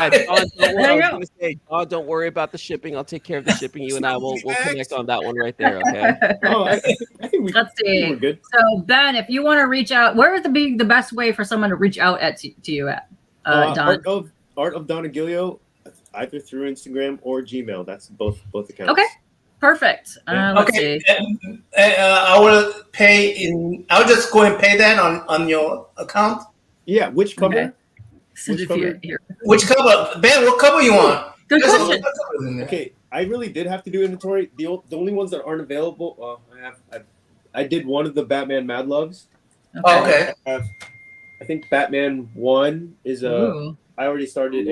Speaker 1: Don't worry about the shipping. I'll take care of the shipping. You and I will connect on that one right there. Okay.
Speaker 5: I think
Speaker 3: Let's see.
Speaker 5: we're good.
Speaker 3: So Ben, if you want to reach out, where would be the best way for someone to reach out to you at? Don.
Speaker 5: Art of Don Aguillo, either through Instagram or Gmail. That's both accounts.
Speaker 3: Okay. Perfect. Let's see.
Speaker 2: I will pay in. I'll just go and pay that on your account.
Speaker 5: Yeah. Which cover?
Speaker 3: Okay.
Speaker 5: Which cover?
Speaker 2: Which cover, Ben? What cover you want?
Speaker 3: Good
Speaker 2: There's a
Speaker 3: question.
Speaker 2: lot of covers in there.
Speaker 5: Okay, I really did have to do inventory. The only ones that aren't available. Well, I did one of the Batman Mad Loves.
Speaker 2: Okay.
Speaker 5: I think Batman 1 is a.
Speaker 3: Ooh.
Speaker 5: I already started a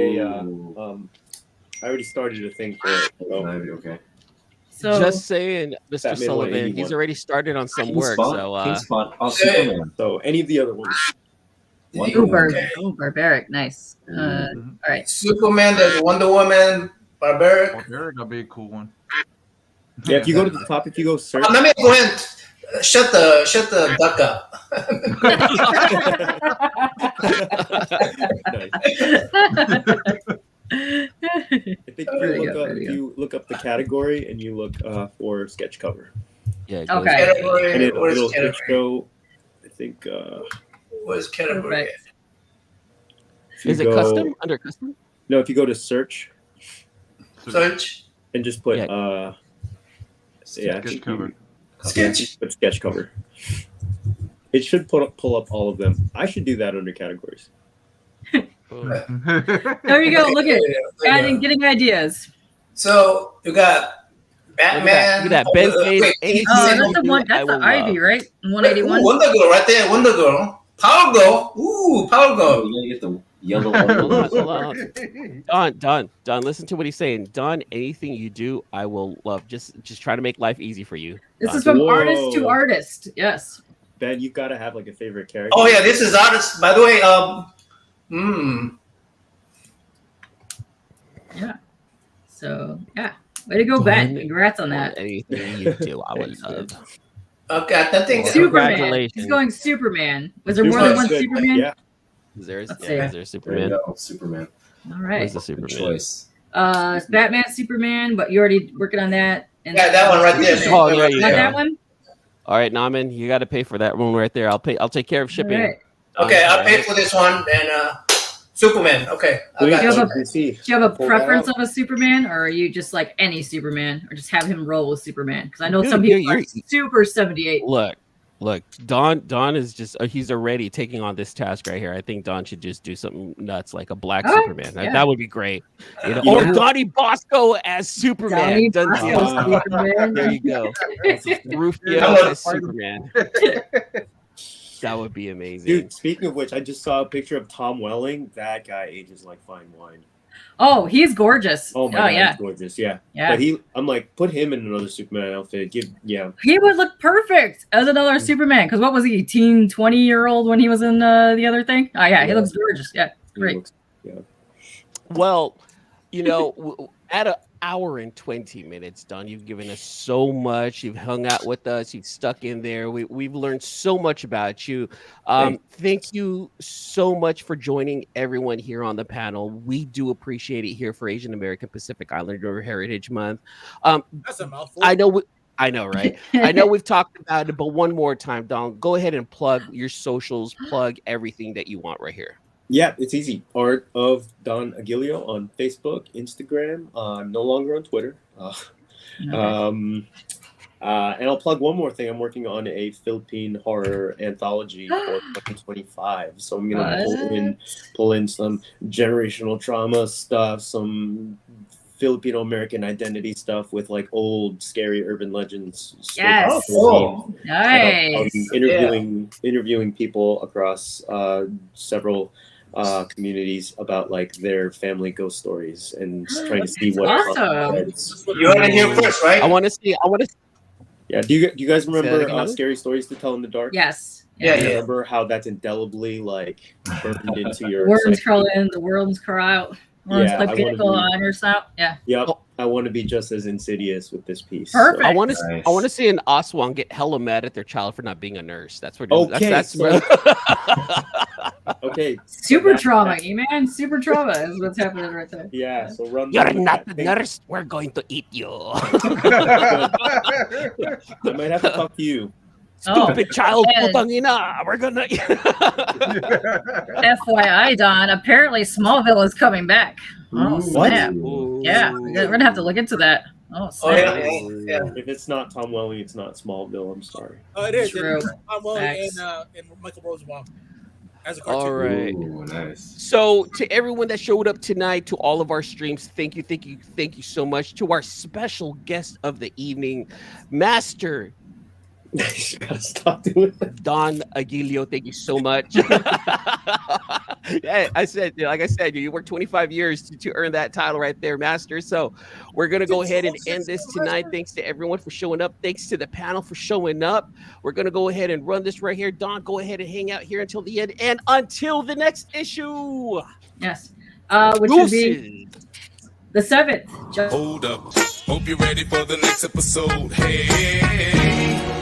Speaker 5: thing for it. So.
Speaker 6: Okay.
Speaker 3: So
Speaker 1: Just saying, Mr.
Speaker 5: Batman
Speaker 1: Sullivan,
Speaker 5: 181.
Speaker 1: he's already started on some
Speaker 6: King
Speaker 1: work.
Speaker 6: Spot.
Speaker 1: So
Speaker 6: King Spot. Oh, Superman.
Speaker 5: So any of the other ones.
Speaker 3: barbaric, nice. All right.
Speaker 2: Superman, there's Wonder Woman, Barbaric.
Speaker 7: They're gonna be a cool one.
Speaker 5: Yeah, if you go to the top, if you go search.
Speaker 2: Let me go ahead and shut the duck up.
Speaker 5: I think if you look up the category and you look for sketch cover.
Speaker 1: yeah.
Speaker 3: Okay.
Speaker 5: And
Speaker 2: Category,
Speaker 5: it'll
Speaker 2: where's
Speaker 5: switch
Speaker 2: category?
Speaker 5: go. I think.
Speaker 2: Where's category?
Speaker 3: Perfect.
Speaker 5: If you
Speaker 1: Is it
Speaker 5: go-
Speaker 1: custom? Under custom?
Speaker 5: No, if you go to search
Speaker 2: Search.
Speaker 5: and just put
Speaker 1: Yeah.
Speaker 7: Sketch cover.
Speaker 2: Sketch.
Speaker 5: Put sketch cover. It should pull up all of them. I should do that under categories.
Speaker 3: There you go. Look at adding, getting ideas.
Speaker 2: So you got Batman.
Speaker 1: Look at that. Ben says
Speaker 2: wait,
Speaker 1: anything
Speaker 3: That's
Speaker 1: you
Speaker 3: the
Speaker 1: do,
Speaker 3: one.
Speaker 1: I
Speaker 3: That's the
Speaker 1: will
Speaker 3: Ivy, right?
Speaker 2: Ooh,
Speaker 3: 181.
Speaker 2: Wonder Girl right there. Wonder Girl. Power Girl. Ooh, Power
Speaker 6: Oh,
Speaker 2: Girl.
Speaker 6: you gotta get the yellow
Speaker 1: Hold
Speaker 6: one.
Speaker 1: on. Don, listen to what he's saying. Don, anything you do, I will love. Just try to make life easy for you.
Speaker 3: This
Speaker 1: Don.
Speaker 3: is from
Speaker 5: Whoa.
Speaker 3: artist to artist. Yes.
Speaker 5: Ben, you've got to have like a favorite character.
Speaker 2: Oh yeah, this is artist. By the way,
Speaker 3: Yeah. So yeah, way to go, Ben. Congrats on that.
Speaker 1: Anything you do, I will love.
Speaker 2: Okay, I think
Speaker 3: Superman.
Speaker 1: Congratulations.
Speaker 3: He's going Superman. Was there more than one
Speaker 5: Good.
Speaker 3: Superman?
Speaker 5: Yeah.
Speaker 1: Is there
Speaker 3: Let's
Speaker 1: a
Speaker 3: see.
Speaker 6: There
Speaker 1: Superman?
Speaker 6: you go, Superman.
Speaker 3: All
Speaker 1: Where's
Speaker 3: right.
Speaker 1: the
Speaker 6: Good
Speaker 1: Superman?
Speaker 6: choice.
Speaker 3: It's Batman, Superman, but you're already working on that. And
Speaker 2: yeah, that one right there.
Speaker 1: Oh, there you
Speaker 3: Got
Speaker 1: go.
Speaker 3: that one?
Speaker 1: All right, NammaN, you got to pay for that one right there. I'll take care of shipping.
Speaker 3: All right.
Speaker 2: Okay, I'll pay for this one and Superman. Okay, I got
Speaker 3: you
Speaker 2: you.
Speaker 3: have
Speaker 5: You see.
Speaker 3: Do you have a
Speaker 5: Pull that
Speaker 3: preference
Speaker 5: out.
Speaker 3: of a Superman, or are you just like any Superman, or just have him roll with Superman? Because I know
Speaker 1: Dude,
Speaker 3: some people
Speaker 1: you're-
Speaker 3: are super 78.
Speaker 1: Look, Don is just he's already taking on this task right here. I think Don should just do something nuts like a black
Speaker 3: All right,
Speaker 1: Superman.
Speaker 3: yeah.
Speaker 1: That would be great. You know?
Speaker 5: You
Speaker 1: Or
Speaker 5: know-
Speaker 1: Donnie Bosco as Superman.
Speaker 3: Donnie
Speaker 1: Dun-
Speaker 3: Bosco
Speaker 1: dun-
Speaker 3: Superman.
Speaker 1: There you go. Rufio
Speaker 2: I'm
Speaker 1: as Superman. That would be amazing.
Speaker 5: Dude, speaking of which, I just saw a picture of Tom Welling. That guy ages like fine wine.
Speaker 3: Oh, he's gorgeous.
Speaker 5: Oh my god,
Speaker 3: yeah.
Speaker 5: he's gorgeous. Yeah.
Speaker 3: Yeah.
Speaker 5: But I'm like, put him in another Superman outfit.
Speaker 3: He would look perfect as another Superman. Because what was he, 20-year-old when he was in the other thing? Oh yeah, he looks gorgeous. Yeah, great.
Speaker 1: Well, at an hour and 20 minutes, Don, you've given us so much. You've hung out with us. You've stuck in there. We've learned so much about you. Thank you so much for joining everyone here on the panel. We do appreciate it here for Asian American Pacific Islander Heritage Month.
Speaker 4: That's a mouthful.
Speaker 1: I know, right? I know we've talked about it, but one more time, Don, go ahead and plug your socials, plug everything that you want right here.
Speaker 5: Yeah, it's easy. Art of Don Aguillo on Facebook, Instagram. I'm no longer on Twitter. And I'll plug one more thing. I'm working on a Philippine horror anthology for 2025. So I'm going to pull in some generational trauma stuff, some Filipino American identity stuff with like old scary urban legends.
Speaker 3: Yes.
Speaker 5: Nice. Interviewing people across several communities about like their family ghost stories and trying to see what.
Speaker 3: Awesome.
Speaker 2: You want to hear first, right?
Speaker 1: I want to see.
Speaker 5: Yeah. Do you guys remember Scary Stories to Tell in the Dark?
Speaker 3: Yes.
Speaker 2: Yeah.
Speaker 5: Remember how that's indelibly like burned into your
Speaker 3: worms crawl in, the worms crawl out. Worms
Speaker 5: Yeah,
Speaker 3: play pinnacle on your snout. Yeah.
Speaker 5: Yep. I want to be just as insidious with this piece.
Speaker 3: Perfect.
Speaker 1: I want to see an Aswang get hella mad at their child for not being a nurse. That's where.
Speaker 5: Okay.
Speaker 1: That's
Speaker 5: Okay.
Speaker 3: Super trauma, Eman. Super trauma is what's happening right there.
Speaker 5: Yeah. So run.
Speaker 1: You're not the nurse. We're going to eat you.
Speaker 5: I might have to talk to you.
Speaker 1: Stupid child, putangina. We're gonna.
Speaker 3: FYI, Don. Apparently, Smallville is coming back. Oh, snap. Yeah, we're gonna have to look into that. Oh, snap.
Speaker 2: Yeah.
Speaker 5: If it's not Tom Welling, it's not Smallville. I'm sorry.
Speaker 4: Oh, it is.
Speaker 3: True.
Speaker 4: Tom Welling and Michael Rosenbaum as a cartoon.
Speaker 1: All right.
Speaker 6: Ooh, nice.
Speaker 1: So to everyone that showed up tonight, to all of our streams, thank you so much. To our special guest of the evening, Master
Speaker 5: Stop doing that.
Speaker 1: Don Aguillo, thank you so much. Yeah, like I said, you worked 25 years to earn that title right there, Master. So we're going to go ahead and end this tonight. Thanks to everyone for showing up. Thanks to the panel for showing up. We're going to go ahead and run this right here. Don, go ahead and hang out here until the end and until the next issue.
Speaker 3: Yes. Which would be the 7th.
Speaker 8: Hold up. Hope you're ready for the next episode. Hey.